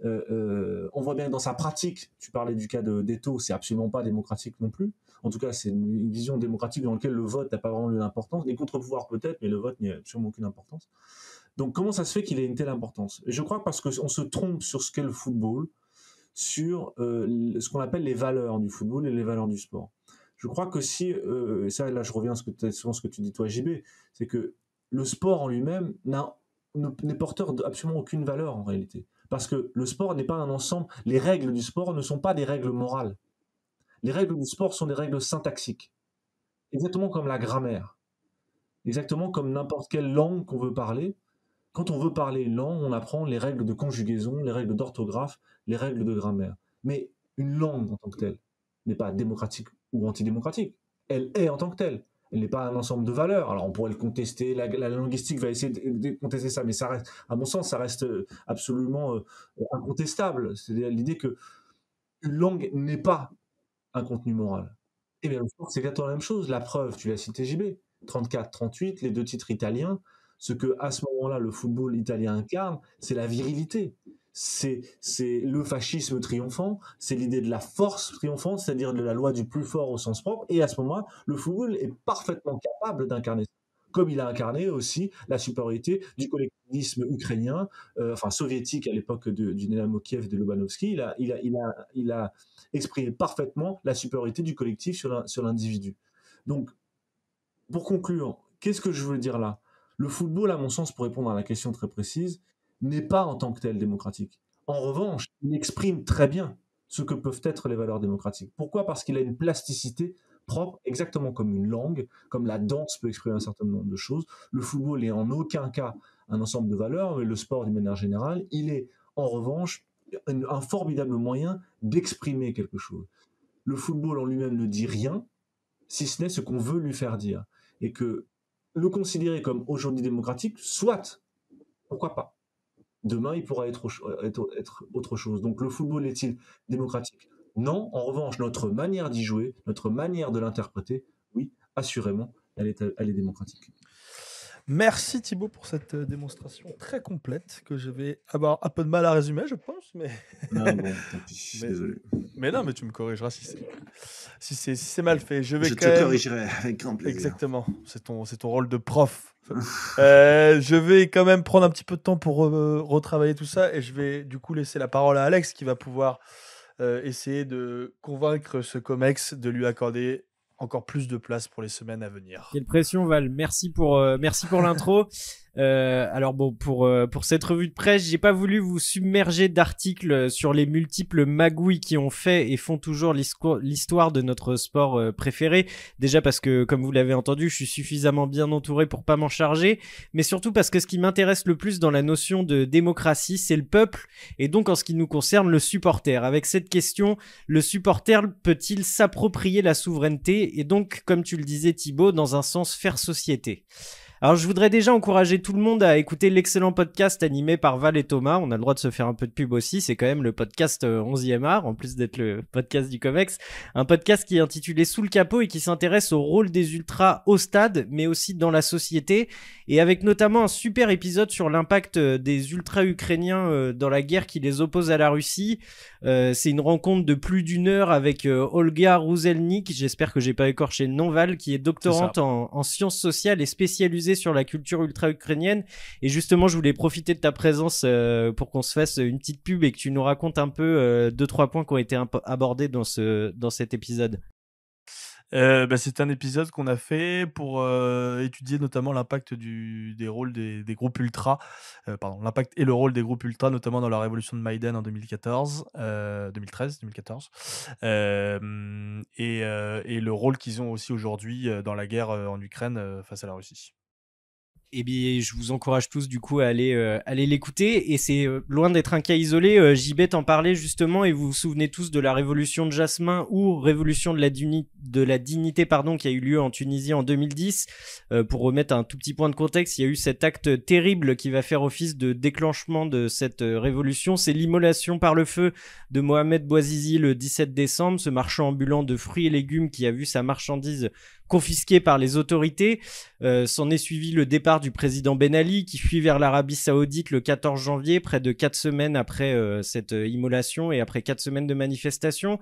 on voit bien que dans sa pratique, tu parlais du cas d'Eto'o, c'est absolument pas démocratique non plus. En tout cas, c'est une vision démocratique dans laquelle le vote n'a pas vraiment eu d'importance. Les contre-pouvoirs peut-être, mais le vote n'y a absolument aucune importance. Donc comment ça se fait qu'il ait une telle importance? Et je crois parce qu'on se trompe sur ce qu'est le football, sur ce qu'on appelle les valeurs du football et les valeurs du sport. Je crois que si, et ça là je reviens à ce que tu dis toi JB, c'est que le sport en lui-même n'est porteur d'absolument aucune valeur en réalité. Parce que le sport n'est pas un ensemble, les règles du sport ne sont pas des règles morales. Les règles du sport sont des règles syntaxiques, exactement comme la grammaire, exactement comme n'importe quelle langue qu'on veut parler. Quand on veut parler une langue, on apprend les règles de conjugaison, les règles d'orthographe, les règles de grammaire. Mais une langue en tant que telle n'est pas démocratique ou antidémocratique. Elle est en tant que telle. Elle n'est pas un ensemble de valeurs. Alors on pourrait le contester, la linguistique va essayer de contester ça, mais ça reste, à mon sens, ça reste absolument incontestable. C'est-à-dire l'idée que une langue n'est pas un contenu moral. Eh bien, le sport, c'est exactement la même chose. La preuve, tu l'as cité JB, 34-38, les deux titres italiens. Ce que, à ce moment-là, le football italien incarne, c'est la virilité. C'est le fascisme triomphant, c'est l'idée de la force triomphante, c'est-à-dire de la loi du plus fort au sens propre. Et à ce moment-là, le football est parfaitement capable d'incarner ça. Comme il a incarné aussi la supériorité du collectivisme ukrainien, enfin soviétique à l'époque du Dynamo Kiev de Lobanovski. Il a exprimé parfaitement la supériorité du collectif sur l'individu. Donc, pour conclure, qu'est-ce que je veux dire là? Le football, à mon sens, pour répondre à la question très précise, n'est pas en tant que tel démocratique. En revanche, il exprime très bien ce que peuvent être les valeurs démocratiques. Pourquoi? Parce qu'il a une plasticité propre, exactement comme une langue, comme la danse peut exprimer un certain nombre de choses. Le football est en aucun cas un ensemble de valeurs, mais le sport d'une manière générale, il est en revanche un formidable moyen d'exprimer quelque chose. Le football en lui-même ne dit rien, si ce n'est ce qu'on veut lui faire dire. Et que le considérer comme aujourd'hui démocratique, soit, pourquoi pas. Demain, il pourra être autre chose. Donc le football est-il démocratique? Non. En revanche, notre manière d'y jouer, notre manière de l'interpréter, oui, assurément, elle est démocratique. Merci Thibaut pour cette démonstration très complète que je vais avoir un peu de mal à résumer, je pense. Mais... Ah bon, tant pis, désolé. Mais non, mais tu me corrigeras si c'est mal fait. Je te corrigerai avec grand plaisir. Exactement, c'est ton rôle de prof. Je vais quand même prendre un petit peu de temps pour retravailler tout ça et je vais du coup laisser la parole à Alex qui va pouvoir essayer de convaincre ce COMEX de lui accorder encore plus de place pour les semaines à venir. Quelle pression, Val. Merci pour l'intro. Alors bon, pour cette revue de presse, j'ai pas voulu vous submerger d'articles sur les multiples magouilles qui ont fait et font toujours l'histoire de notre sport préféré. Déjà parce que, comme vous l'avez entendu, je suis suffisamment bien entouré pour pas m'en charger, mais surtout parce que ce qui m'intéresse le plus dans la notion de démocratie, c'est le peuple, et donc en ce qui nous concerne, le supporter. Avec cette question, le supporter peut-il s'approprier la souveraineté et donc, comme tu le disais Thibaut, dans un sens faire société? Alors je voudrais déjà encourager tout le monde à écouter l'excellent podcast animé par Val et Thomas. On a le droit de se faire un peu de pub aussi, c'est quand même le podcast 11e art, en plus d'être le podcast du Comex. Un podcast qui est intitulé Sous le capot et qui s'intéresse au rôle des ultras au stade, mais aussi dans la société. Et avec notamment un super épisode sur l'impact des ultras ukrainiens dans la guerre qui les oppose à la Russie. C'est une rencontre de plus d'1 heure avec Olga Rouzelnik, j'espère que j'ai pas écorché le nom, Val, qui est doctorante en sciences sociales et spécialisée sur la culture ultra-ukrainienne. Et justement, je voulais profiter de ta présence pour qu'on se fasse une petite pub et que tu nous racontes un peu 2-3 points qui ont été abordés dans cet épisode. C'est un épisode qu'on a fait pour étudier notamment l'impact des rôles des groupes ultras, l'impact et le rôle des groupes ultras, notamment dans la révolution de Maïdan en 2014, et le rôle qu'ils ont aussi aujourd'hui dans la guerre en Ukraine face à la Russie. Eh bien, je vous encourage tous du coup à aller l'écouter, et c'est loin d'être un cas isolé. JB t'en parlait justement, et vous vous souvenez tous de la révolution de Jasmin ou révolution de la dignité qui a eu lieu en Tunisie en 2010. Pour remettre un tout petit point de contexte, il y a eu cet acte terrible qui va faire office de déclenchement de cette révolution. C'est l'immolation par le feu de Mohamed Bouazizi le 17 décembre, ce marchand ambulant de fruits et légumes qui a vu sa marchandise confisquée par les autorités. S'en est suivi le départ du président Ben Ali qui fuit vers l'Arabie Saoudite le 14 janvier, près de 4 semaines après cette immolation et après 4 semaines de manifestations.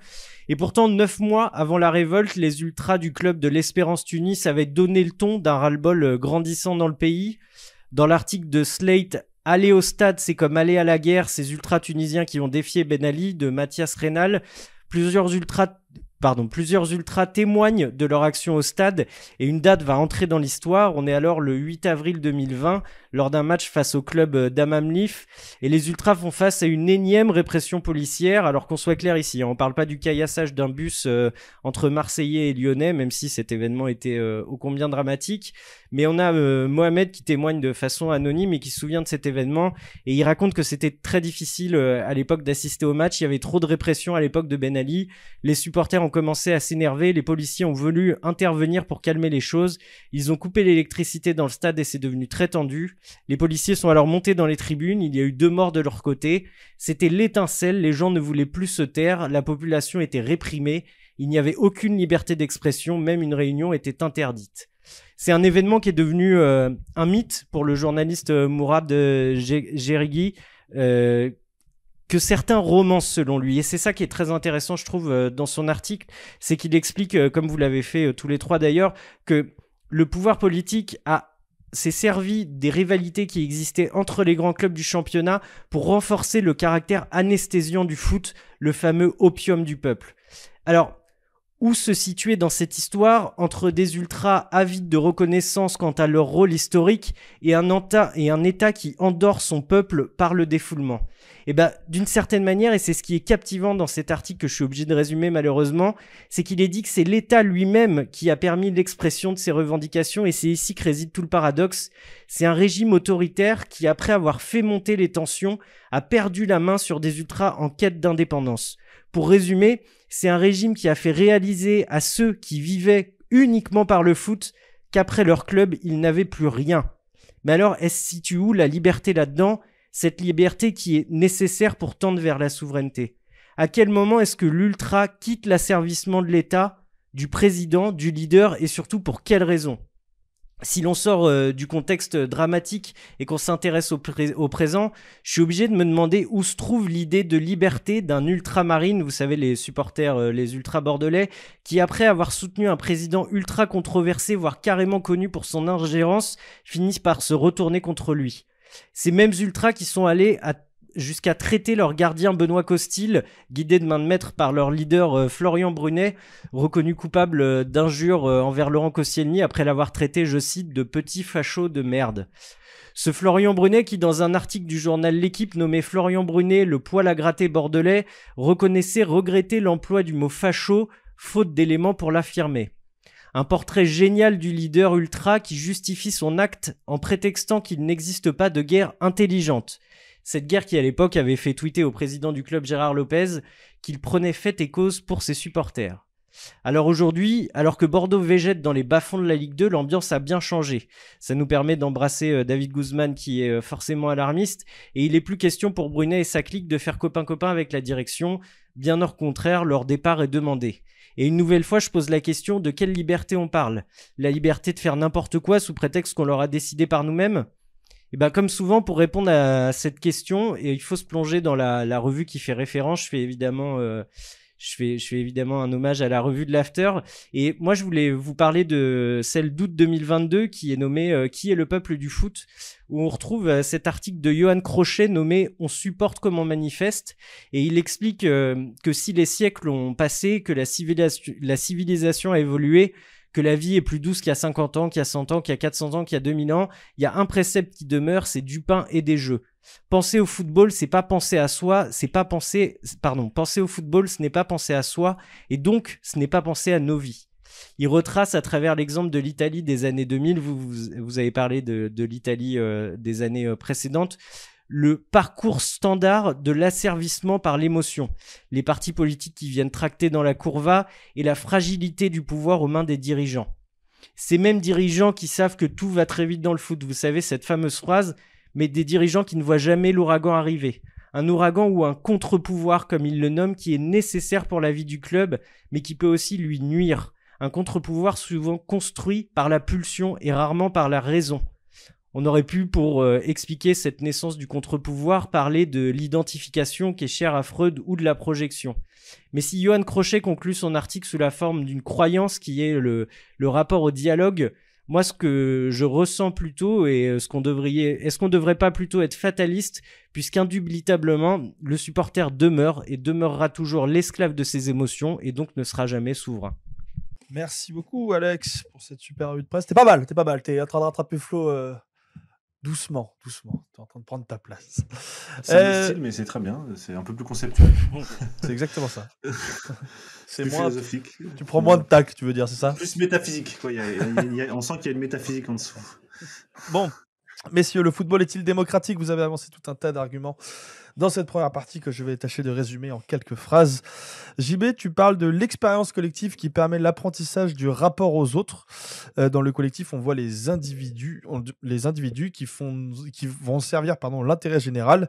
Et pourtant, 9 mois avant la révolte, les ultras du club de l'Espérance Tunis avaient donné le ton d'un ras-le-bol grandissant dans le pays. Dans l'article de Slate, aller au stade, c'est comme aller à la guerre, ces ultras tunisiens qui ont défié Ben Ali, de Mathias Reynal, plusieurs ultras témoignent de leur action au stade, et une date va entrer dans l'histoire. On est alors le 8 avril 2020, lors d'un match face au club d'Amamlif, et les ultras font face à une énième répression policière. Alors qu'on soit clair ici, on parle pas du caillassage d'un bus entre Marseillais et Lyonnais, même si cet événement était ô combien dramatique, mais on a Mohamed qui témoigne de façon anonyme et qui se souvient de cet événement, et il raconte que c'était très difficile à l'époque d'assister au match. Il y avait trop de répression à l'époque de Ben Ali, les supporters ont commencé à s'énerver, les policiers ont voulu intervenir pour calmer les choses, ils ont coupé l'électricité dans le stade et c'est devenu très tendu. Les policiers sont alors montés dans les tribunes, il y a eu 2 morts de leur côté, c'était l'étincelle, les gens ne voulaient plus se taire, la population était réprimée, il n'y avait aucune liberté d'expression, même une réunion était interdite. C'est un événement qui est devenu un mythe pour le journaliste Mourad Jerigui, que certains romancent selon lui, et c'est ça qui est très intéressant je trouve dans son article, c'est qu'il explique, comme vous l'avez fait tous les trois d'ailleurs, que le pouvoir politique s'est servi des rivalités qui existaient entre les grands clubs du championnat pour renforcer le caractère anesthésiant du foot, le fameux opium du peuple. Alors, où se situer dans cette histoire entre des ultras avides de reconnaissance quant à leur rôle historique et un État qui endort son peuple par le défoulement? Et d'une certaine manière, et c'est ce qui est captivant dans cet article que je suis obligé de résumer malheureusement, c'est qu'il est dit que c'est l'État lui-même qui a permis l'expression de ces revendications, et c'est ici que réside tout le paradoxe. C'est un régime autoritaire qui, après avoir fait monter les tensions, a perdu la main sur des ultras en quête d'indépendance. Pour résumer, c'est un régime qui a fait réaliser à ceux qui vivaient uniquement par le foot qu'après leur club, ils n'avaient plus rien. Mais alors, elle se situe où la liberté là-dedans ? Cette liberté qui est nécessaire pour tendre vers la souveraineté. À quel moment est-ce que l'ultra quitte l'asservissement de l'État, du président, du leader, et surtout pour quelles raisons ? Si l'on sort du contexte dramatique et qu'on s'intéresse au présent, je suis obligé de me demander où se trouve l'idée de liberté d'un ultramarine, vous savez, les supporters, les ultra bordelais, qui après avoir soutenu un président ultra controversé, voire carrément connu pour son ingérence, finissent par se retourner contre lui. Ces mêmes ultras qui sont allés jusqu'à traiter leur gardien Benoît Costil, guidé de main de maître par leur leader Florian Brunet, reconnu coupable d'injures envers Laurent Koscielny après l'avoir traité, je cite, de petit facho de merde. Ce Florian Brunet qui, dans un article du journal L'Équipe nommé Florian Brunet, le poil à gratter bordelais, reconnaissait regretter l'emploi du mot facho, faute d'éléments pour l'affirmer. Un portrait génial du leader ultra qui justifie son acte en prétextant qu'il n'existe pas de guerre intelligente. Cette guerre qui à l'époque avait fait tweeter au président du club Gérard Lopez qu'il prenait fait et cause pour ses supporters. Alors aujourd'hui, alors que Bordeaux végète dans les bas-fonds de la Ligue 2, l'ambiance a bien changé. Ça nous permet d'embrasser David Guzman qui est forcément alarmiste, et il est plus question pour Brunet et sa clique de faire copain-copain avec la direction, bien au contraire, leur départ est demandé. Et une nouvelle fois, je pose la question de quelle liberté on parle. La liberté de faire n'importe quoi sous prétexte qu'on l'aura décidé par nous-mêmes ? Et ben comme souvent, pour répondre à cette question, il faut se plonger dans la revue qui fait référence. Je fais évidemment un hommage à la revue de l'After. Et moi, je voulais vous parler de celle d'août 2022 qui est nommée Qui est le peuple du foot, où on retrouve cet article de Johan Crochet nommé On supporte comme on manifeste. Et il explique que si les siècles ont passé, que la civilisation a évolué, que la vie est plus douce qu'il y a 50 ans, qu'il y a 100 ans, qu'il y a 400 ans, qu'il y a 2000 ans, il y a un précepte qui demeure, c'est du pain et des jeux. Penser au football, c'est pas penser à soi, penser au football, ce n'est pas penser à soi, et donc, ce n'est pas penser à nos vies. Il retrace à travers l'exemple de l'Italie des années 2000, vous avez parlé de l'Italie des années précédentes, le parcours standard de l'asservissement par l'émotion, les partis politiques qui viennent tracter dans la courva et la fragilité du pouvoir aux mains des dirigeants. Ces mêmes dirigeants qui savent que tout va très vite dans le foot, vous savez cette fameuse phrase, mais des dirigeants qui ne voient jamais l'ouragan arriver. Un ouragan ou un contre-pouvoir, comme ils le nomment, qui est nécessaire pour la vie du club, mais qui peut aussi lui nuire. Un contre-pouvoir souvent construit par la pulsion et rarement par la raison. On aurait pu, pour expliquer cette naissance du contre-pouvoir, parler de l'identification qui est chère à Freud ou de la projection. Mais si Johan Crochet conclut son article sous la forme d'une croyance qui est le rapport au dialogue, moi ce que je ressens plutôt, et est-ce qu'on devrait pas plutôt être fataliste, puisqu'indubitablement le supporter demeure et demeurera toujours l'esclave de ses émotions et donc ne sera jamais souverain. Merci beaucoup Alex pour cette super revue de presse. T'es pas mal. T'es en train de rattraper Flo doucement. T'es en train de prendre ta place. C'est un style, mais c'est très bien. C'est un peu plus conceptuel. C'est exactement ça. C'est plus moins philosophique. Tu prends moins de tac, tu veux dire, c'est ça ? Plus métaphysique. Quoi. On sent qu'il y a une métaphysique en dessous. Bon, messieurs, le football est-il démocratique ? Vous avez avancé tout un tas d'arguments dans cette première partie que je vais tâcher de résumer en quelques phrases. JB, tu parles de l'expérience collective qui permet l'apprentissage du rapport aux autres. Dans le collectif, on voit les individus qui vont servir l'intérêt général.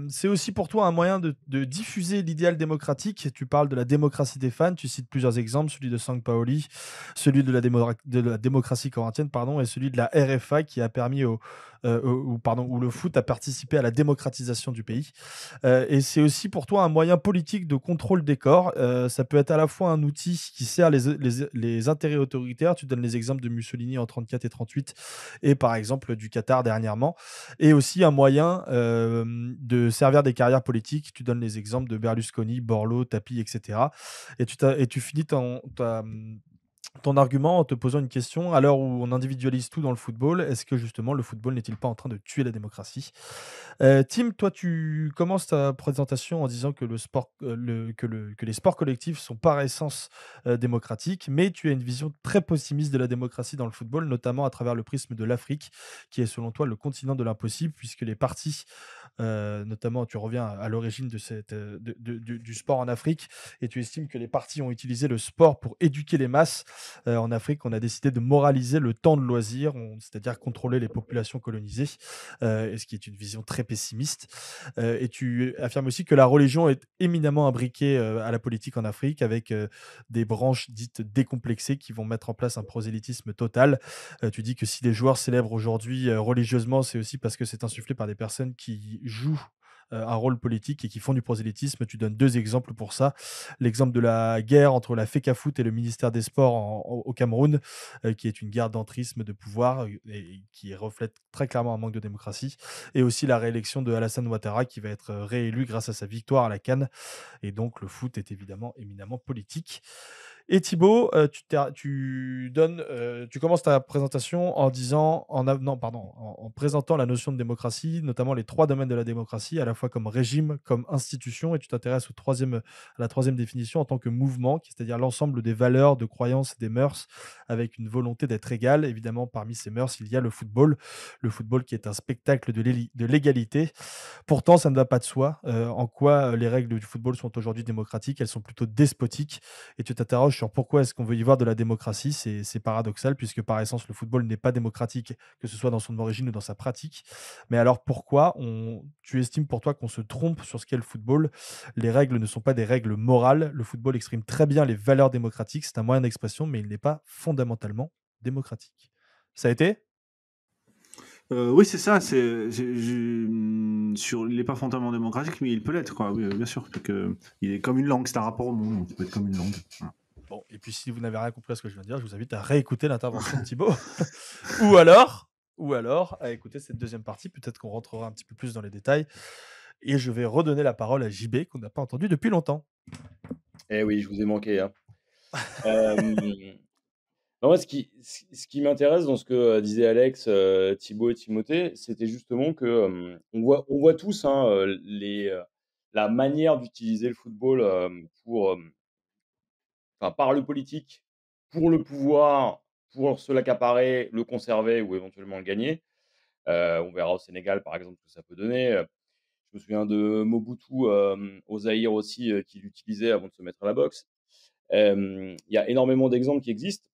C'est aussi pour toi un moyen de diffuser l'idéal démocratique. Tu parles de la démocratie des fans. Tu cites plusieurs exemples, celui de Sampaoli, celui de la démocratie corinthienne, et celui de la RFA qui a permis où le foot a participé à la démocratisation du pays. Et c'est aussi pour toi un moyen politique de contrôle des corps. Ça peut être à la fois un outil qui sert les intérêts autoritaires. Tu donnes les exemples de Mussolini en 34 et 38 et par exemple du Qatar dernièrement. Et aussi un moyen de servir des carrières politiques. Tu donnes les exemples de Berlusconi, Borloo, Tapie, etc. Et tu finis ton argument en te posant une question. À l'heure où on individualise tout dans le football, est-ce que justement le football n'est-il pas en train de tuer la démocratie ? Tim, toi tu commences ta présentation en disant que que les sports collectifs sont par essence démocratiques, mais tu as une vision très pessimiste de la démocratie dans le football, notamment à travers le prisme de l'Afrique, qui est selon toi le continent de l'impossible, puisque les partis, notamment tu reviens à l'origine du sport en Afrique, et tu estimes que les partis ont utilisé le sport pour éduquer les masses. En Afrique, on a décidé de moraliser le temps de loisir, c'est-à-dire contrôler les populations colonisées, ce qui est une vision très pessimiste. Et tu affirmes aussi que la religion est éminemment imbriquée à la politique en Afrique, avec des branches dites décomplexées qui vont mettre en place un prosélytisme total. Tu dis que si les joueurs célèbrent aujourd'hui religieusement, c'est aussi parce que c'est insufflé par des personnes qui jouent un rôle politique et qui font du prosélytisme. Tu donnes 2 exemples pour ça. L'exemple de la guerre entre la FECAFOOT et le ministère des Sports au Cameroun, qui est une guerre d'entrisme de pouvoir et qui reflète très clairement un manque de démocratie. Et aussi la réélection de Alassane Ouattara qui va être réélu grâce à sa victoire à la CAN. Et donc le foot est évidemment éminemment politique. Et Thibaut, tu commences ta présentation en disant, en présentant la notion de démocratie, notamment les 3 domaines de la démocratie, à la fois comme régime, comme institution, et tu t'intéresses à la troisième définition en tant que mouvement, c'est-à-dire l'ensemble des valeurs, de croyances et des mœurs, avec une volonté d'être égal. Évidemment, parmi ces mœurs, il y a le football qui est un spectacle de l'égalité. Pourtant, ça ne va pas de soi. En quoi les règles du football sont aujourd'hui démocratiques? Elles sont plutôt despotiques. Et tu t'interroges sur pourquoi est-ce qu'on veut y voir de la démocratie. C'est paradoxal, puisque par essence, le football n'est pas démocratique, que ce soit dans son origine ou dans sa pratique. Mais alors pourquoi tu estimes pour toi qu'on se trompe sur ce qu'est le football? Les règles ne sont pas des règles morales. Le football exprime très bien les valeurs démocratiques. C'est un moyen d'expression, mais il n'est pas fondamentalement démocratique. Ça a été? Oui, c'est ça. Il n'est pas fondamentalement démocratique, mais il peut l'être, quoi. Oui, bien sûr. Il est comme une langue, c'est un rapport au monde, donc il peut être comme une langue. Voilà. Bon, et puis si vous n'avez rien compris à ce que je viens de dire, je vous invite à réécouter l'intervention de Thibaut. ou alors à écouter cette deuxième partie. Peut-être qu'on rentrera un petit peu plus dans les détails. Et je vais redonner la parole à JB, qu'on n'a pas entendu depuis longtemps. Eh oui, je vous ai manqué, hein. Moi, ce qui m'intéresse dans ce que disaient Alex, Thibaut et Timothée, c'était justement que on voit tous, hein, la manière d'utiliser le football par le politique, pour le pouvoir, pour se l'accaparer, le conserver ou éventuellement le gagner. On verra au Sénégal, par exemple, ce que ça peut donner. Je me souviens de Mobutu au Zaïre aussi, qui l'utilisait avant de se mettre à la boxe. Il y a énormément d'exemples qui existent.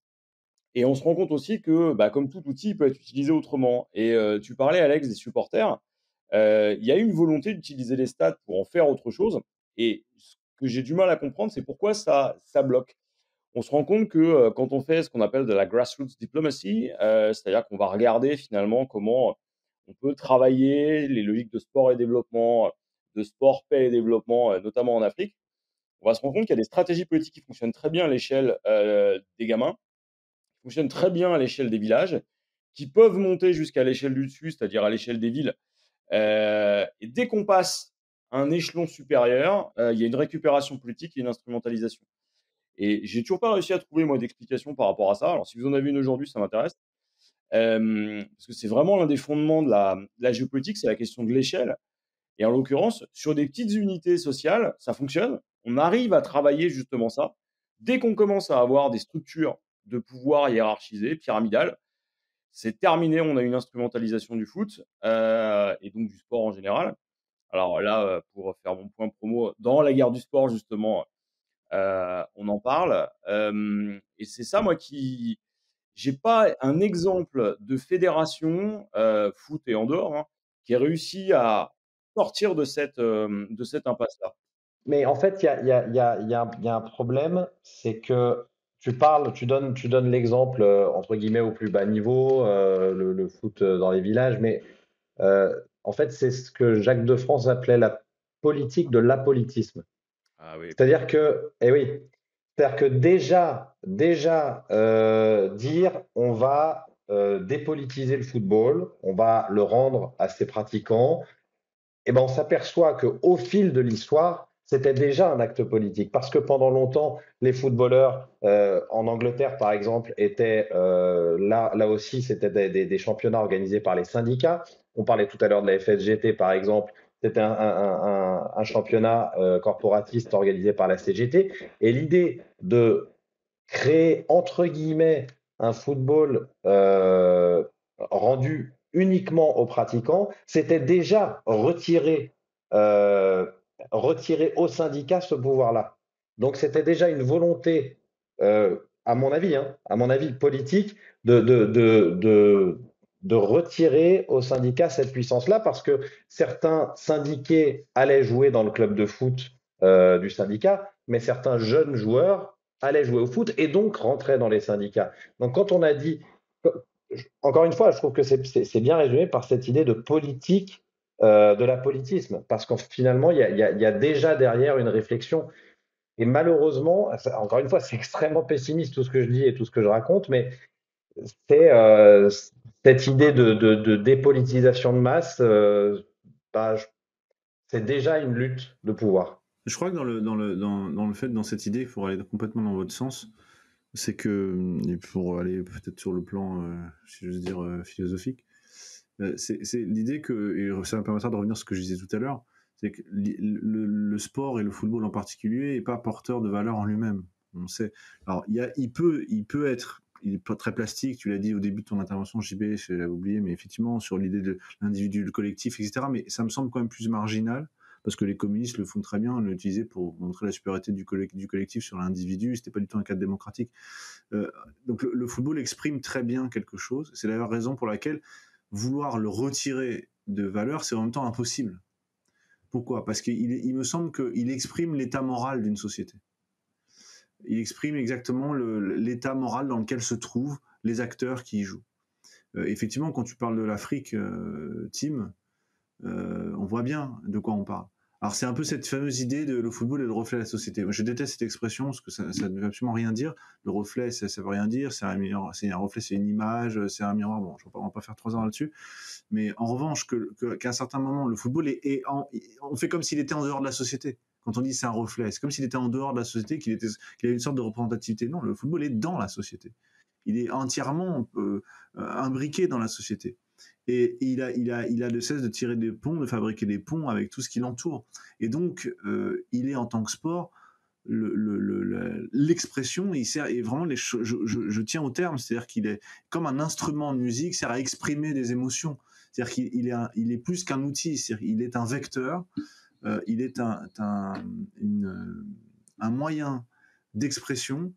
Et on se rend compte aussi que, comme tout outil, il peut être utilisé autrement. Et tu parlais, Alex, des supporters. Il y a une volonté d'utiliser les stades pour en faire autre chose. Et ce que j'ai du mal à comprendre, c'est pourquoi ça bloque. On se rend compte que quand on fait ce qu'on appelle de la grassroots diplomacy, c'est-à-dire qu'on va regarder finalement comment on peut travailler les logiques de sport et développement, de sport, paix et développement, notamment en Afrique, on va se rendre compte qu'il y a des stratégies politiques qui fonctionnent très bien à l'échelle des gamins, fonctionnent très bien à l'échelle des villages, qui peuvent monter jusqu'à l'échelle du dessus, c'est-à-dire à l'échelle des villes. Et dès qu'on passe un échelon supérieur, il y a une récupération politique et une instrumentalisation. Et j'ai toujours pas réussi à trouver, moi, d'explication par rapport à ça. Alors, si vous en avez une aujourd'hui, ça m'intéresse. Parce que c'est vraiment l'un des fondements de la géopolitique, c'est la question de l'échelle. Et en l'occurrence, sur des petites unités sociales, ça fonctionne. On arrive à travailler justement ça. Dès qu'on commence à avoir des structures de pouvoir hiérarchisées, pyramidales, c'est terminé. On a une instrumentalisation du foot et donc du sport en général. Alors là, pour faire mon point promo, dans la guerre du sport, justement, on en parle. Et c'est ça, moi, j'ai pas un exemple de fédération foot et en dehors qui ait réussi à sortir de cette impasse-là. Mais en fait, il y a un problème, c'est que tu donnes l'exemple, entre guillemets, au plus bas niveau, le foot dans les villages, mais en fait, c'est ce que Jacques de France appelait la politique de l'apolitisme. Ah oui. C'est-à-dire que, eh oui, c'est-à-dire que déjà dire on va dépolitiser le football, on va le rendre à ses pratiquants, eh ben on s'aperçoit qu'au fil de l'histoire, c'était déjà un acte politique. Parce que pendant longtemps, les footballeurs en Angleterre, par exemple, étaient là aussi, c'était des championnats organisés par les syndicats. On parlait tout à l'heure de la FSGT, par exemple. C'était un championnat corporatiste organisé par la CGT. Et l'idée de créer, entre guillemets, un football rendu uniquement aux pratiquants, c'était déjà retirer aux syndicats ce pouvoir-là. Donc c'était déjà une volonté, à mon avis politique, de retirer aux syndicats cette puissance-là, parce que certains syndiqués allaient jouer dans le club de foot du syndicat, mais certains jeunes joueurs allaient jouer au foot et donc rentraient dans les syndicats. Donc quand on a dit, encore une fois, je trouve que c'est bien résumé par cette idée de politique de l'apolitisme, parce qu'en finalement, il y a déjà derrière une réflexion. Et malheureusement, encore une fois, c'est extrêmement pessimiste tout ce que je dis et tout ce que je raconte, mais c'est cette idée de dépolitisation de masse, bah, c'est déjà une lutte de pouvoir. Je crois que dans cette idée, pour aller complètement dans votre sens, c'est que, et pour aller peut-être sur le plan, si j'ose dire, philosophique, c'est l'idée que, et ça me permettra de revenir sur ce que je disais tout à l'heure, c'est que le sport et le football en particulier n'est pas porteur de valeur en lui-même. On sait. Alors, il peut être, il est pas très plastique, tu l'as dit au début de ton intervention, JB, j'avais oublié, mais effectivement, sur l'idée de l'individu, le collectif, etc. Mais ça me semble quand même plus marginal, parce que les communistes le font très bien, l'utilisaient pour montrer la supériorité du collectif sur l'individu, c'était pas du tout un cadre démocratique. Donc le football exprime très bien quelque chose, c'est d'ailleurs la raison pour laquelle vouloir le retirer de valeur, c'est en même temps impossible. Pourquoi ? Parce qu'il me semble qu'il exprime l'état moral d'une société. Il exprime exactement l'état moral dans lequel se trouvent les acteurs qui y jouent. Effectivement, quand tu parles de l'Afrique, Tim, on voit bien de quoi on parle. Alors c'est un peu cette fameuse idée de le football est le reflet de la société. Moi, je déteste cette expression parce que ça ne veut absolument rien dire. Le reflet, ça veut rien dire. C'est un reflet, c'est une image, c'est un miroir. Bon, on va pas faire 3 ans là-dessus. Mais en revanche, qu'à un certain moment, le football on fait comme s'il était en dehors de la société. Quand on dit c'est un reflet, c'est comme s'il était en dehors de la société, qu'il avait une sorte de représentativité. Non, le football est dans la société. Il est entièrement imbriqué dans la société. Et il a de cesse de tirer des ponts, de fabriquer des ponts avec tout ce qui l'entoure. Et donc, il est en tant que sport l'expression, il sert, et vraiment je tiens au terme, c'est-à-dire qu'il est comme un instrument de musique, sert à exprimer des émotions. C'est-à-dire qu'il est plus qu'un outil, c'est-à-dire il est un vecteur, il est un moyen d'expression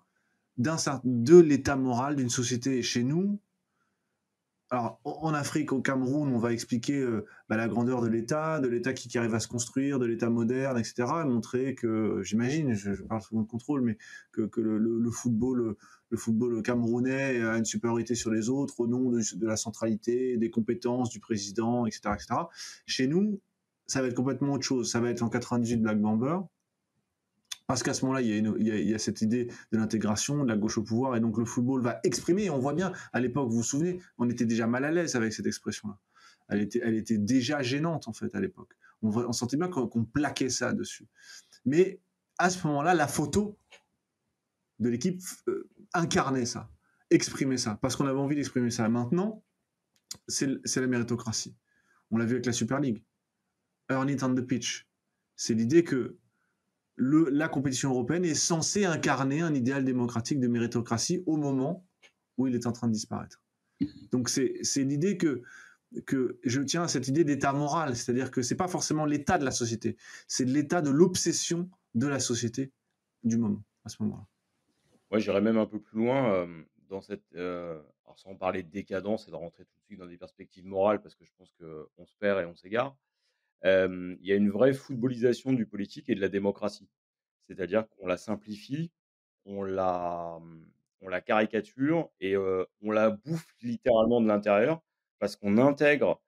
de l'état moral d'une société. Et chez nous, alors, en Afrique, au Cameroun, on va expliquer la grandeur de l'État qui arrive à se construire, de l'État moderne, etc. Montrer que, j'imagine, je parle sous mon contrôle, mais que le football camerounais a une supériorité sur les autres au nom de la centralité, des compétences du président, etc., etc. Chez nous, ça va être complètement autre chose. Ça va être en 98 Black Bomber. Parce qu'à ce moment-là, il y a cette idée de l'intégration, de la gauche au pouvoir, et donc le football va exprimer, et on voit bien, à l'époque, vous vous souvenez, on était déjà mal à l'aise avec cette expression-là. Elle était déjà gênante, en fait, à l'époque. On sentait bien qu'on plaquait ça dessus. Mais à ce moment-là, la photo de l'équipe incarnait ça, exprimait ça, parce qu'on avait envie d'exprimer ça. Maintenant, c'est la méritocratie. On l'a vu avec la Super League. Earn it on the pitch. C'est l'idée que la compétition européenne est censée incarner un idéal démocratique de méritocratie au moment où il est en train de disparaître. Donc c'est l'idée que je tiens à cette idée d'état moral, c'est-à-dire que c'est pas forcément l'état de la société, c'est l'état de l'obsession de la société du moment, à ce moment-là. Ouais, j'irais même un peu plus loin dans cette. Alors, sans parler de décadence et de rentrer tout de suite dans des perspectives morales, parce que je pense qu'on se perd et on s'égare. Il y a une vraie footballisation du politique et de la démocratie. C'est-à-dire qu'on la simplifie, on la, on la caricature et on la bouffe littéralement de l'intérieur parce qu'on intègre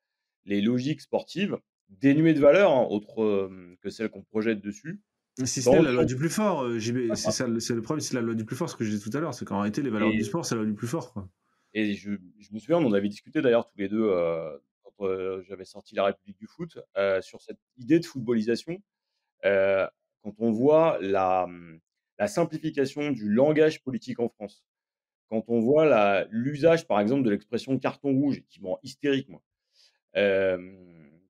les logiques sportives dénuées de valeur, hein, autres que celles qu'on projette dessus. Si Dans c'est le la loi sens- du plus fort, JB, c'est le problème, c'est la loi du plus fort, ce que je disais tout à l'heure, c'est qu'en réalité, les valeurs du Et, sport, c'est la loi du plus fort, quoi. et je me souviens, on en avait discuté d'ailleurs tous les deux quand j'avais sorti La République du foot sur cette idée de footballisation. Euh, Quand on voit la simplification du langage politique en France, quand on voit l'usage, par exemple, de l'expression carton rouge, qui me rend hystérique, moi.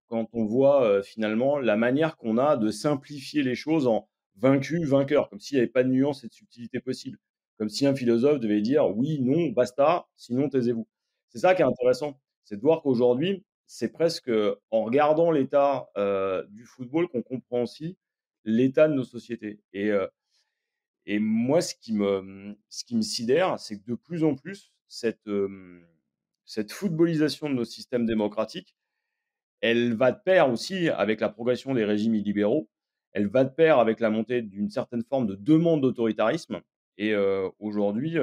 Quand on voit finalement la manière qu'on a de simplifier les choses en vaincu, vainqueur, comme s'il n'y avait pas de nuance et de subtilité possible. Comme si un philosophe devait dire oui, non, basta, sinon taisez-vous. C'est ça qui est intéressant, c'est de voir qu'aujourd'hui, c'est presque en regardant l'état du football qu'on comprend aussi l'état de nos sociétés. Et moi, ce qui me sidère, c'est que de plus en plus, cette footballisation de nos systèmes démocratiques, elle va de pair aussi avec la progression des régimes illibéraux. Elle va de pair avec la montée d'une certaine forme de demande d'autoritarisme. Et aujourd'hui,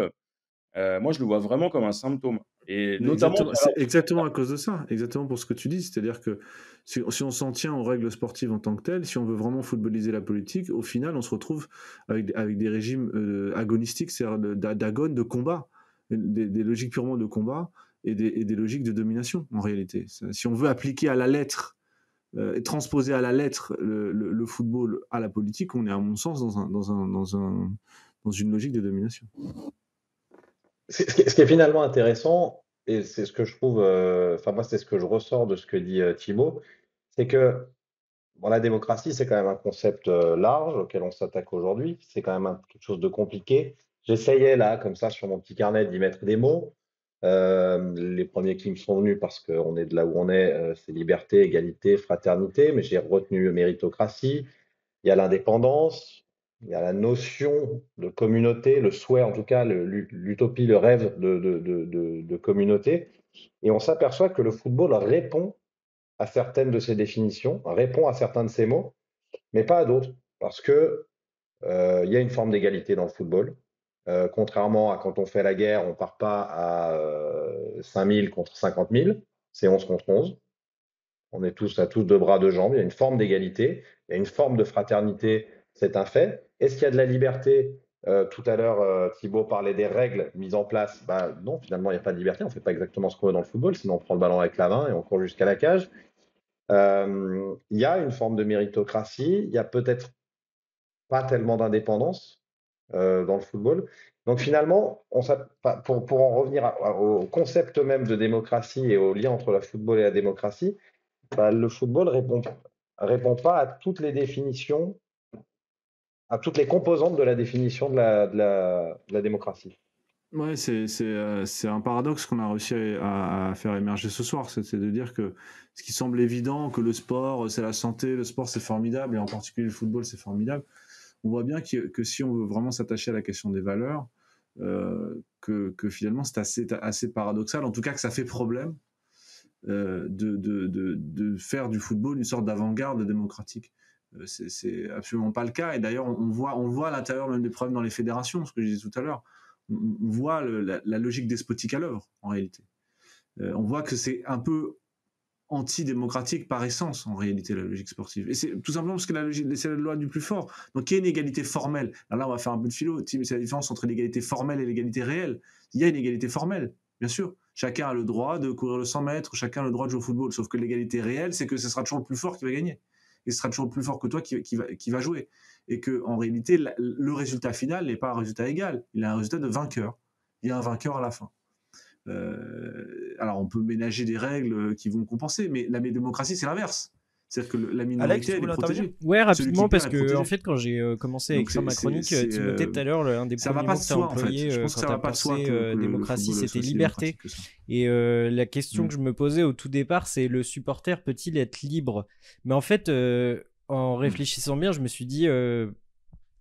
moi, je le vois vraiment comme un symptôme. Et Mais notamment, exactement, c'est exactement à cause de ça, exactement pour ce que tu dis. C'est-à-dire que si on s'en tient aux règles sportives en tant que telles, si on veut vraiment footballiser la politique, au final, on se retrouve avec des régimes agonistiques, c'est-à-dire d'agone, de combat, des logiques purement de combat et des logiques de domination, en réalité. Si on veut appliquer à la lettre et transposer à la lettre le football à la politique, on est, à mon sens, dans une logique de domination. Ce qui est finalement intéressant, et c'est ce que je trouve, enfin moi c'est ce que je ressors de ce que dit Thibaut, c'est que bon, la démocratie c'est quand même un concept large auquel on s'attaque aujourd'hui, c'est quand même quelque chose de compliqué. J'essayais là, comme ça, sur mon petit carnet d'y mettre des mots. Les premiers qui me sont venus parce qu'on est de là où on est, c'est liberté, égalité, fraternité, mais j'ai retenu méritocratie, il y a l'indépendance, il y a la notion de communauté, le souhait en tout cas, l'utopie, le rêve de communauté. Et on s'aperçoit que le football répond à certaines de ces définitions, répond à certains de ces mots, mais pas à d'autres. Parce que il y a une forme d'égalité dans le football. Contrairement à quand on fait la guerre, on ne part pas à 5000 contre 50 000, c'est 11 contre 11. On est tous à tous deux bras, deux jambes. Il y a une forme d'égalité, il y a une forme de fraternité, c'est un fait. Est-ce qu'il y a de la liberté? Tout à l'heure, Thibaut parlait des règles mises en place. Bah, non, finalement, il n'y a pas de liberté. On ne fait pas exactement ce qu'on veut dans le football, sinon on prend le ballon avec la main et on court jusqu'à la cage. Il y a une forme de méritocratie. Il y a peut-être pas tellement d'indépendance dans le football. Donc finalement, pour en revenir au concept même de démocratie et au lien entre le football et la démocratie, bah, le football répond pas à toutes les définitions, à toutes les composantes de la définition de la démocratie. Ouais, c'est un paradoxe qu'on a réussi à faire émerger ce soir, c'est de dire que ce qui semble évident, que le sport, c'est la santé, le sport, c'est formidable, et en particulier le football, c'est formidable. On voit bien que si on veut vraiment s'attacher à la question des valeurs, que finalement c'est assez paradoxal, en tout cas que ça fait problème de faire du football une sorte d'avant-garde démocratique. C'est absolument pas le cas, et d'ailleurs on voit à l'intérieur même des problèmes dans les fédérations, ce que je disais tout à l'heure. On voit la logique despotique à l'œuvre, en réalité. On voit que c'est un peu antidémocratique par essence, en réalité, la logique sportive. Et c'est tout simplement parce que c'est la loi du plus fort. Donc il y a une égalité formelle. Alors là, on va faire un peu de philo, mais c'est la différence entre l'égalité formelle et l'égalité réelle. Il y a une égalité formelle, bien sûr. Chacun a le droit de courir le 100 mètres, chacun a le droit de jouer au football. Sauf que l'égalité réelle, c'est que ce sera toujours le plus fort qui va gagner. Et ce sera toujours le plus fort que toi qui va jouer. Et qu'en réalité, le résultat final n'est pas un résultat égal. Il a un résultat de vainqueur. Il y a un vainqueur à la fin. Alors on peut ménager des règles qui vont compenser, mais la démocratie c'est l'inverse. C'est-à-dire que la minorité elle est protégée. Ouais, rapidement, parce que en fait quand j'ai commencé à écrire ma chronique, tu notais tout à l'heure un des premiers mots que tu as employé quand tu as pensé démocratie, c'était liberté. Et la question que je me posais au tout départ, c'est le supporter peut-il être libre? Mais en fait, en réfléchissant bien, je me suis dit...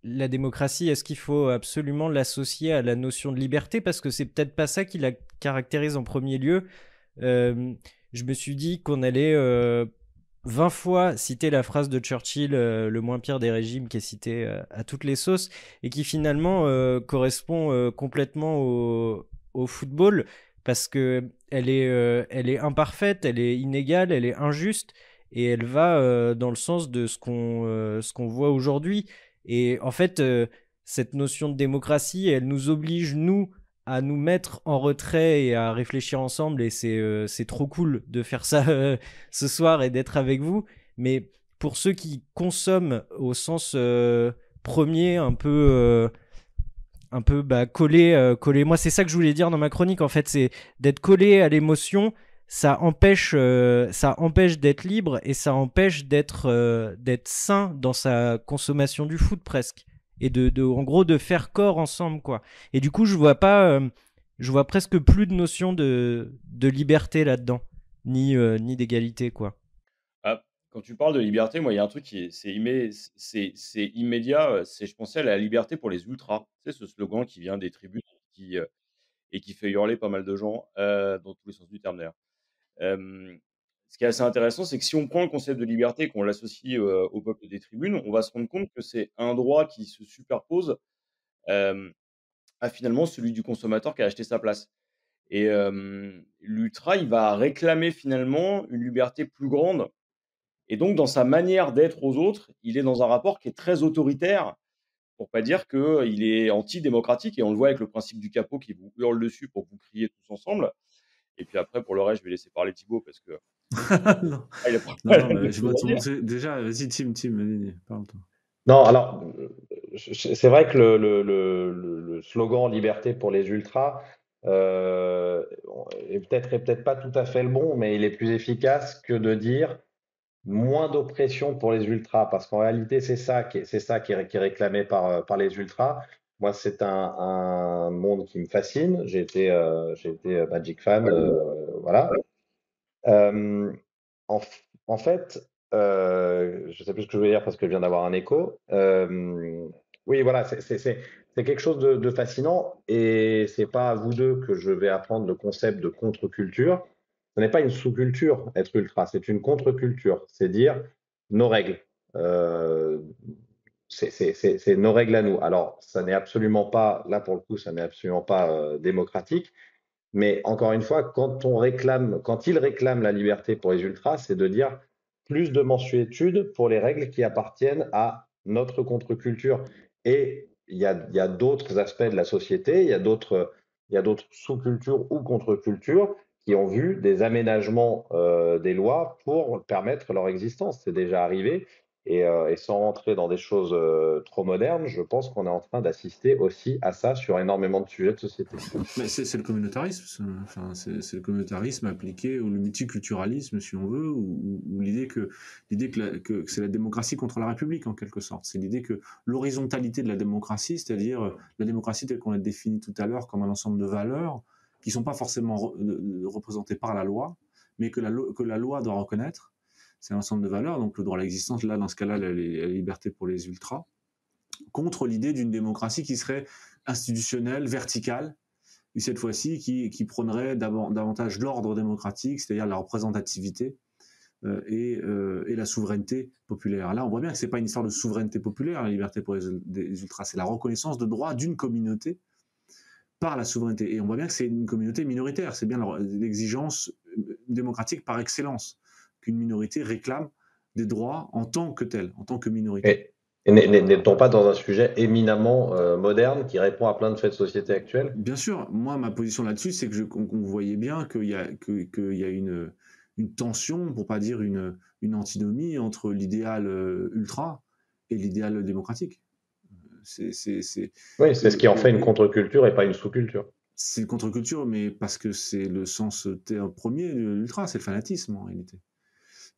la démocratie, est-ce qu'il faut absolument l'associer à la notion de liberté? Parce que c'est peut-être pas ça qui la caractérise en premier lieu. Je me suis dit qu'on allait 20 fois citer la phrase de Churchill, le moins pire des régimes, qui est cité à toutes les sauces, et qui finalement correspond complètement au football, parce que elle est imparfaite, elle est inégale, elle est injuste, et elle va dans le sens de ce qu'on voit aujourd'hui. Et en fait, cette notion de démocratie, elle nous oblige, nous, à nous mettre en retrait et à réfléchir ensemble. Et c'est trop cool de faire ça ce soir et d'être avec vous. Mais pour ceux qui consomment au sens premier, un peu collé. Moi, c'est ça que je voulais dire dans ma chronique, en fait. C'est d'être collé à l'émotion. Ça empêche d'être libre, et ça empêche d'être sain dans sa consommation du foot presque, et en gros de faire corps ensemble, quoi. Et du coup je vois presque plus de notion de liberté là-dedans, ni d'égalité, quoi. Ah, quand tu parles de liberté, moi, il y a un truc c'est immédiat. Je pensais à la liberté pour les ultras. Tu sais, ce slogan qui vient des tribunes et qui fait hurler pas mal de gens, dans tous les sens du terme d'ailleurs. Ce qui est assez intéressant, c'est que si on prend le concept de liberté et qu'on l'associe au peuple des tribunes, on va se rendre compte que c'est un droit qui se superpose à finalement celui du consommateur qui a acheté sa place. Et l'ultra, il va réclamer finalement une liberté plus grande. Et donc, dans sa manière d'être aux autres, il est dans un rapport qui est très autoritaire, pour pas dire qu'il est antidémocratique. Et on le voit avec le principe du capot qui vous hurle dessus pour que vous criez tous ensemble. Et puis après, pour le reste, je vais laisser parler Thibaut parce que Non, il a pas non, mal de je vois choses à dire. déjà, vas-y, Tim, vas-y, parle-toi. Non, alors, c'est vrai que le slogan liberté pour les ultras euh, est peut-être pas tout à fait le bon, mais il est plus efficace que de dire moins d'oppression pour les ultras, parce qu'en réalité, c'est ça qui est réclamé par les ultras. Moi, c'est un monde qui me fascine. J'ai été Magic fan, voilà. Euh, en fait, je sais plus ce que je veux dire parce que je viens d'avoir un écho. Oui, voilà, c'est quelque chose de fascinant et c'est pas à vous deux que je vais apprendre le concept de contre-culture. Ce n'est pas une sous-culture, être ultra, c'est une contre-culture. C'est dire nos règles. Euh, c'est nos règles à nous. Alors, ça n'est absolument pas, là pour le coup, ça n'est absolument pas démocratique. Mais encore une fois, quand ils réclament la liberté pour les ultras, c'est de dire plus de mensuétude pour les règles qui appartiennent à notre contre-culture. Et il y a d'autres aspects de la société, il y a d'autres sous-cultures ou contre-cultures qui ont vu des aménagements des lois pour permettre leur existence. C'est déjà arrivé. Et sans rentrer dans des choses trop modernes, je pense qu'on est en train d'assister aussi à ça sur énormément de sujets de société. Mais c'est le communautarisme, enfin, c'est le communautarisme appliqué ou le multiculturalisme, si on veut, ou l'idée que c'est la démocratie contre la République, en quelque sorte. C'est l'idée que l'horizontalité de la démocratie, c'est-à-dire la démocratie telle qu'on l'a définie tout à l'heure comme un ensemble de valeurs qui ne sont pas forcément représentées par la loi, mais que la loi doit reconnaître. C'est un ensemble de valeurs, donc le droit à l'existence, là, dans ce cas-là, la liberté pour les ultras, contre l'idée d'une démocratie qui serait institutionnelle, verticale, et cette fois-ci qui prônerait davantage l'ordre démocratique, c'est-à-dire la représentativité et la souveraineté populaire. Là, on voit bien que ce n'est pas une histoire de souveraineté populaire, la liberté pour les ultras, c'est la reconnaissance de droits d'une communauté par la souveraineté. Et on voit bien que c'est une communauté minoritaire, c'est bien l'exigence démocratique par excellence, qu'une minorité réclame des droits en tant que telle, en tant que minorité. Et n'est-on pas dans un sujet éminemment moderne qui répond à plein de faits de société actuels? Bien sûr, moi, ma position là-dessus, c'est que qu'on voyait bien qu'il y a une tension, pour pas dire une antinomie entre l'idéal ultra et l'idéal démocratique. C'est Oui, c'est ce qui en fait une contre-culture et pas une sous-culture. c'est une contre-culture, mais parce que c'est le sens premier de l'ultra, c'est le fanatisme en réalité.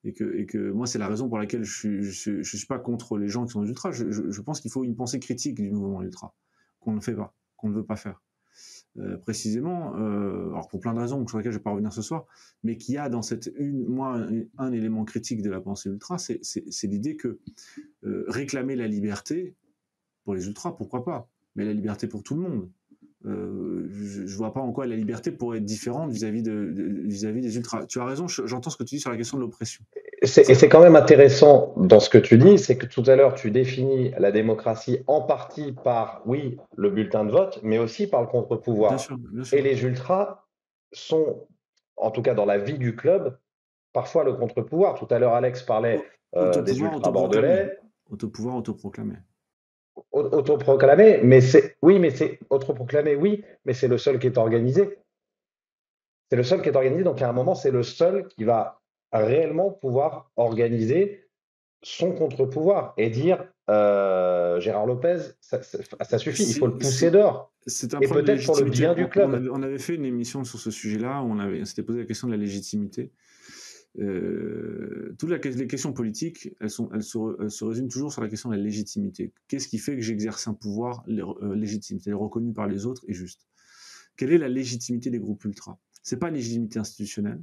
Et que moi, c'est la raison pour laquelle je suis pas contre les gens qui sont ultra. Je pense qu'il faut une pensée critique du mouvement ultra, qu'on ne fait pas, qu'on ne veut pas faire. Précisément, alors pour plein de raisons sur lesquelles je ne vais pas revenir ce soir, mais qu'il y a dans un élément critique de la pensée ultra, c'est l'idée que réclamer la liberté pour les ultras, pourquoi pas, mais la liberté pour tout le monde. Je ne vois pas en quoi la liberté pourrait être différente vis-à-vis des ultras. Tu as raison, j'entends ce que tu dis sur la question de l'oppression. Et c'est quand même intéressant dans ce que tu dis, c'est que tout à l'heure, tu définis la démocratie en partie par, oui, le bulletin de vote, mais aussi par le Bien contre-pouvoir. sûr, bien sûr. Et les ultras sont, en tout cas dans la vie du club, parfois le contre-pouvoir. Tout à l'heure, Alex parlait des ultras bordelais. Autopouvoir, autoproclamé. Autoproclamé, mais c'est autoproclamé, oui, mais c'est le seul qui est organisé. C'est le seul qui est organisé, donc à un moment, c'est le seul qui va réellement pouvoir organiser son contre-pouvoir et dire Gérard Lopez, ça suffit, il faut le pousser dehors. C'est un Et problème de peut-être pour le légitimité. bien du club. On avait fait une émission sur ce sujet-là, où on s'était posé la question de la légitimité. Toutes les questions politiques, elles se résument toujours sur la question de la légitimité. Qu'est-ce qui fait que j'exerce un pouvoir légitime, c'est-à-dire reconnu par les autres et juste? Quelle est la légitimité des groupes ultras? C'est pas une légitimité institutionnelle,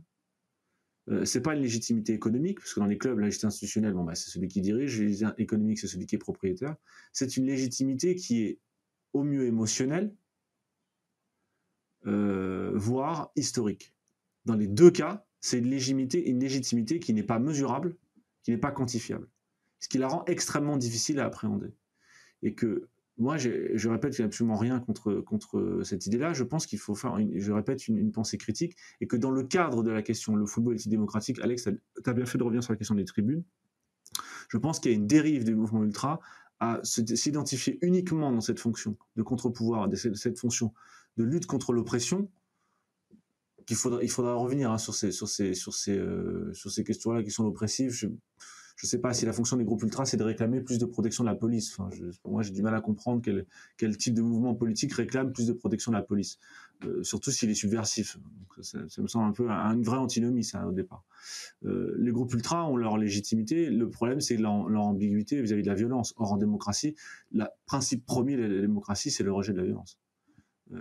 c'est pas une légitimité économique, parce que dans les clubs, la légitimité institutionnelle, bon, bah, c'est celui qui dirige, la légitimité économique, c'est celui qui est propriétaire. C'est une légitimité qui est au mieux émotionnelle, voire historique. Dans les deux cas, c'est une légitimité qui n'est pas mesurable, qui n'est pas quantifiable. Ce qui la rend extrêmement difficile à appréhender. Et que moi, je répète, qu'il n'y a absolument rien contre cette idée-là. Je pense qu'il faut faire, je répète, une pensée critique, et que dans le cadre de la question, le football est-il démocratique, Alex, tu as bien fait de revenir sur la question des tribunes. Je pense qu'il y a une dérive des mouvements ultras à s'identifier uniquement dans cette fonction de contre-pouvoir, cette fonction de lutte contre l'oppression. Il faudra revenir sur ces questions-là qui sont oppressives. Je ne sais pas si la fonction des groupes ultras, c'est de réclamer plus de protection de la police. Enfin, moi, j'ai du mal à comprendre quel type de mouvement politique réclame plus de protection de la police, surtout s'il est subversif. Donc, ça me semble un peu une vraie antinomie, ça, au départ. Les groupes ultras ont leur légitimité. Le problème, c'est leur ambiguïté vis-à-vis de la violence. Or, en démocratie, le principe premier de la démocratie, c'est le rejet de la violence.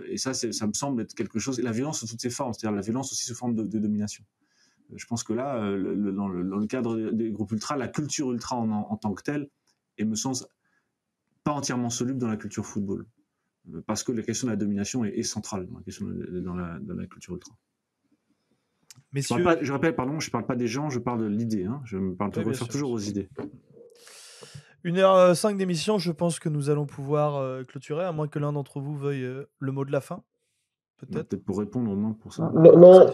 Et ça me semble être quelque chose. Et la violence sous toutes ses formes, c'est-à-dire la violence aussi sous forme de domination. Je pense que là, dans le cadre des groupes ultras, la culture ultra en tant que telle est, me semble, pas entièrement soluble dans la culture football. Parce que la question de la domination est centrale dans la culture ultra. Messieurs... Je rappelle, pardon, je ne parle pas des gens, je parle de l'idée. Hein. Je me réfère toujours aux idées. 1h05 d'émission, je pense que nous allons pouvoir clôturer, à moins que l'un d'entre vous veuille le mot de la fin. Peut-être pour répondre, non, pour ça. Non,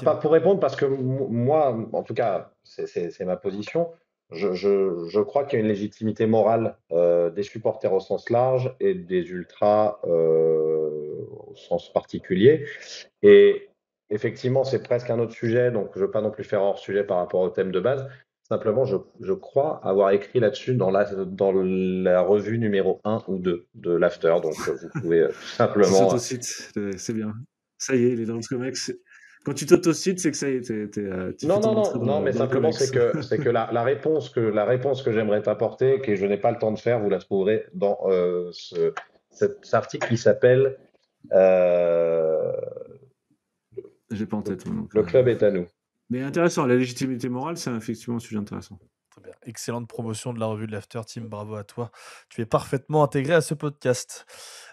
pas pour répondre, parce que moi, en tout cas, c'est ma position. Je crois qu'il y a une légitimité morale des supporters au sens large et des ultras au sens particulier. Et effectivement, c'est presque un autre sujet, donc je ne veux pas non plus faire hors sujet par rapport au thème de base. Simplement, je crois avoir écrit là-dessus dans la revue numéro 1 ou 2 de l'After. Donc, vous pouvez tout simplement... C'est bien. Ça y est, les dans le comex. Quand tu t'autocites, c'est que ça y est. Non, mais simplement, c'est que la réponse que j'aimerais t'apporter, que je n'ai pas le temps de faire, vous la trouverez dans cet article qui s'appelle J'ai pas en tête. Le club est à nous. Mais intéressant, la légitimité morale, c'est effectivement un sujet intéressant. Très bien. Excellente promotion de la revue de l'After Team, bravo à toi. Tu es parfaitement intégré à ce podcast.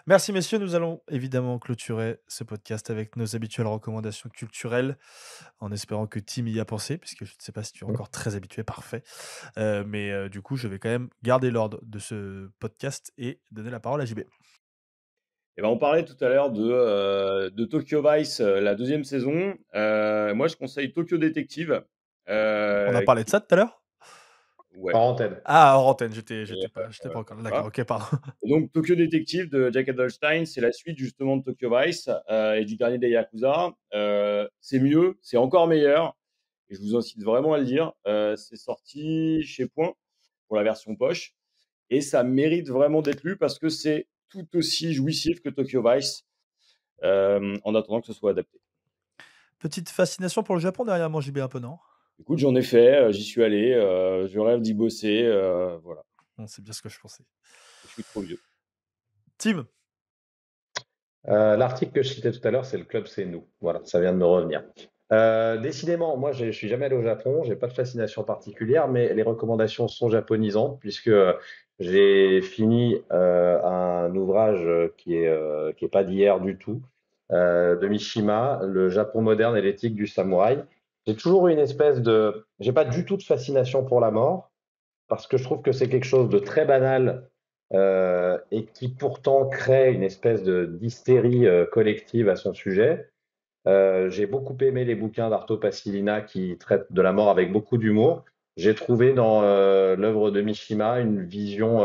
Merci messieurs, nous allons évidemment clôturer ce podcast avec nos habituelles recommandations culturelles, en espérant que Tim y a pensé, puisque je ne sais pas si tu es encore très habitué, parfait. Mais du coup, je vais quand même garder l'ordre de ce podcast et donner la parole à JB. Eh ben, on parlait tout à l'heure de Tokyo Vice, la 2e saison. Moi, je conseille Tokyo Detective. On a parlé de ça tout à l'heure ? Ouais. Hors antenne. Ah, hors antenne, j'étais pas encore. D'accord, voilà. ok, pardon. Et donc, Tokyo Detective de Jack Adelstein, c'est la suite justement de Tokyo Vice et du dernier des Yakuza. C'est mieux, c'est encore meilleur. Et je vous incite vraiment à le dire. C'est sorti chez Point pour la version poche. Et ça mérite vraiment d'être lu parce que c'est tout aussi jouissif que Tokyo Vice en attendant que ce soit adapté. Petite fascination pour le Japon derrière moi, JB, un peu, non ? Écoute, j'en ai fait, j'y suis allé, je rêve d'y bosser, voilà. Non, c'est bien ce que je pensais. Je suis trop vieux. Tim ? L'article que je citais tout à l'heure, c'est Le club, c'est nous. Voilà, ça vient de me revenir. Décidément, moi, je suis jamais allé au Japon, j'ai pas de fascination particulière, mais les recommandations sont japonisantes puisque j'ai fini un ouvrage qui est pas d'hier du tout, de Mishima, Le Japon moderne et l'éthique du samouraï. J'ai toujours eu j'ai pas du tout de fascination pour la mort parce que je trouve que c'est quelque chose de très banal et qui pourtant crée une espèce d'hystérie collective à son sujet. J'ai beaucoup aimé les bouquins d'Arto Passilina qui traitent de la mort avec beaucoup d'humour. J'ai trouvé dans l'œuvre de Mishima une vision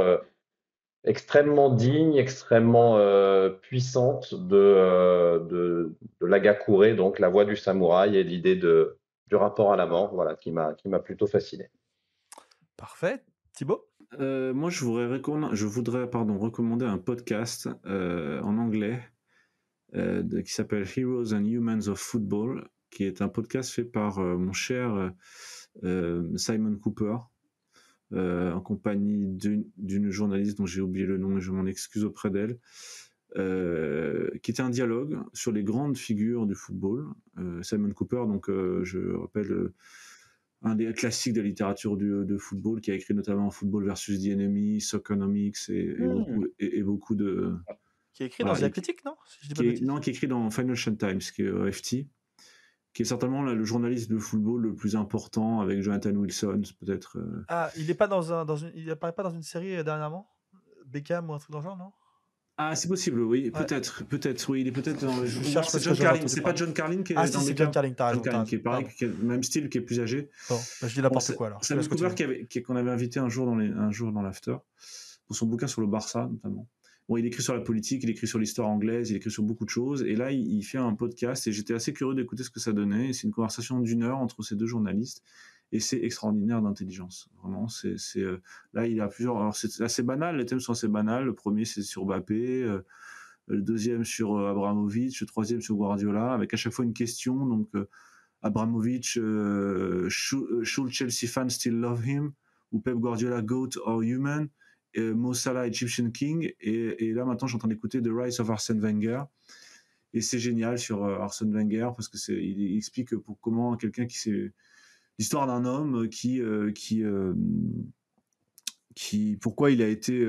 extrêmement digne, extrêmement puissante de l'Agakure, donc la voie du samouraï et l'idée du rapport à la mort, voilà, qui m'a plutôt fasciné. Parfait. Thibaut ? Moi, je voudrais recommander un podcast en anglais qui s'appelle Heroes and Humans of Football, qui est un podcast fait par mon cher Simon Cooper, en compagnie d'une journaliste dont j'ai oublié le nom et je m'en excuse auprès d'elle, qui était un dialogue sur les grandes figures du football. Simon Cooper, donc je rappelle, un des classiques de la littérature de football, qui a écrit notamment Football versus the Enemy, Soccernomics et beaucoup de... Qui est écrit dans The Athletic, non ? Si je dis pas de bêtises. Non, qui est écrit dans Financial Times, qui est FT, qui est certainement le journaliste de football le plus important, avec Jonathan Wilson, peut-être. Ah, il n'est pas il apparaît pas dans une série dernièrement Beckham ou un truc dans le genre, non? Ah, c'est possible, oui, Ouais. peut-être, oui, il est peut-être dans Je cherche parce que John j'en ai Carlin, entendu c'est parler. pas John Carlin qui est Ah, dans si, c'est Beckham. John Carlin, t'as raison. John Carlin, qui est pareil, Pardon. qui a le même style, qui est plus âgé. Bon, bah, je dis n'importe Bon, quoi alors. Je te Simon laisse Cooper continuer. qu'on avait invité un jour dans l'after pour son bouquin sur le Barça notamment. Bon, il écrit sur la politique, il écrit sur l'histoire anglaise, il écrit sur beaucoup de choses. Et là, il fait un podcast et j'étais assez curieux d'écouter ce que ça donnait. Et c'est une conversation d'1 heure entre ces deux journalistes et c'est extraordinaire d'intelligence. Vraiment, là, il y a plusieurs. Alors, c'est assez banal, les thèmes sont assez banals. Le premier, c'est sur Mbappé. Le deuxième sur Abramovich, le troisième sur Guardiola, avec à chaque fois une question. Donc, Abramovich, should Chelsea fans still love him? Ou Pep Guardiola, GOAT or human? Mo Salah, Egyptian King. Et là, maintenant, je suis en train d'écouter The Rise of Arsène Wenger. Et c'est génial sur Arsène Wenger, parce qu'il explique comment quelqu'un qui s'est... L'histoire d'un homme pourquoi il a été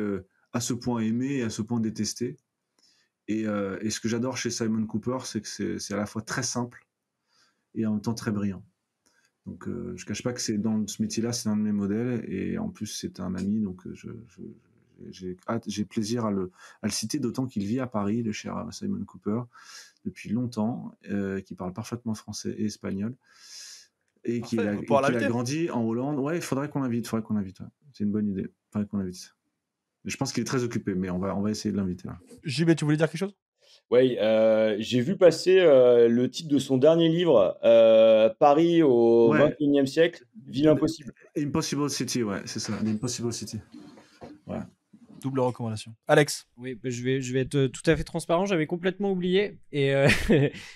à ce point aimé et à ce point détesté. Et ce que j'adore chez Simon Cooper, c'est que c'est à la fois très simple et en même temps très brillant. Donc je ne cache pas que c'est dans ce métier-là, c'est un de mes modèles, et en plus c'est un ami, donc j'ai plaisir à le citer, d'autant qu'il vit à Paris, le cher Simon Cooper, depuis longtemps, qui parle parfaitement français et espagnol, et qui a grandi en Hollande. Ouais, il faudrait qu'on l'invite, ouais. C'est une bonne idée, il faudrait qu'on l'invite. Je pense qu'il est très occupé, mais on va essayer de l'inviter. Là. JB, tu voulais dire quelque chose? Oui, j'ai vu passer le titre de son dernier livre, Paris au XXIe siècle, Ville impossible. Impossible City, ouais, c'est ça, Impossible City. Ouais. Double recommandation. Alex? Oui, je vais être tout à fait transparent, j'avais complètement oublié. Et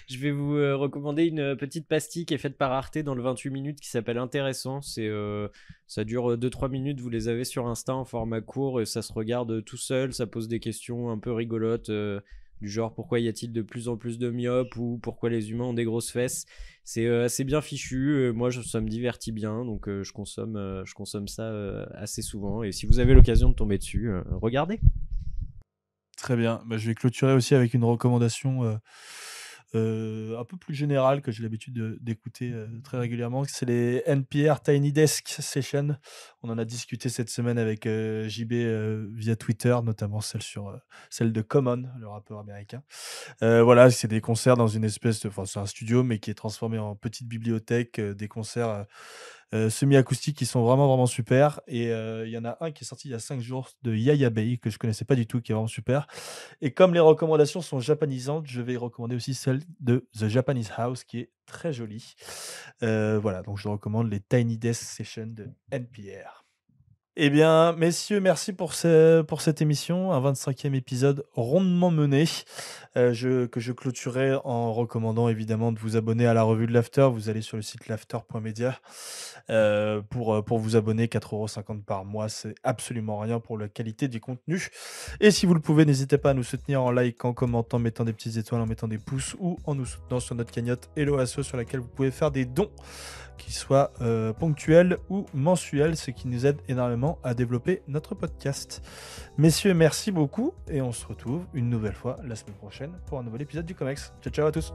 je vais vous recommander une petite pastille qui est faite par Arte dans le 28 minutes qui s'appelle Intéressant. Ça dure 2-3 minutes, vous les avez sur Insta en format court et ça se regarde tout seul, ça pose des questions un peu rigolotes. Du genre pourquoi y a-t-il de plus en plus de myopes ou pourquoi les humains ont des grosses fesses. C'est assez bien fichu, moi ça me divertit bien, donc je consomme ça assez souvent, et si vous avez l'occasion de tomber dessus, regardez. Très bien, bah, je vais clôturer aussi avec une recommandation un peu plus générale que j'ai l'habitude d'écouter très régulièrement. C'est les NPR Tiny Desk Sessions. On en a discuté cette semaine avec JB via Twitter, notamment celle de Common, le rappeur américain. Voilà, c'est des concerts dans une espèce enfin, c'est un studio, mais qui est transformé en petite bibliothèque, des concerts semi-acoustiques qui sont vraiment, vraiment super. Et il y en a un qui est sorti il y a 5 jours de Yaya Bey, que je connaissais pas du tout, qui est vraiment super. Et comme les recommandations sont japanisantes, je vais recommander aussi celle de The Japanese House, qui est très jolie. Voilà, donc je recommande les Tiny Desk Sessions de NPR. Eh bien, messieurs, merci pour cette émission, un 25e épisode rondement mené, que je clôturerai en recommandant évidemment de vous abonner à la revue de l'After. Vous allez sur le site l'after.media pour vous abonner, 4,50 € par mois, c'est absolument rien pour la qualité du contenu. Et si vous le pouvez, n'hésitez pas à nous soutenir en likant, en commentant, en mettant des petites étoiles, en mettant des pouces ou en nous soutenant sur notre cagnotte Hello Asso, sur laquelle vous pouvez faire des dons qui soient ponctuels ou mensuels, ce qui nous aide énormément à développer notre podcast. Messieurs, merci beaucoup et on se retrouve une nouvelle fois la semaine prochaine pour un nouvel épisode du Comex. Ciao, ciao à tous.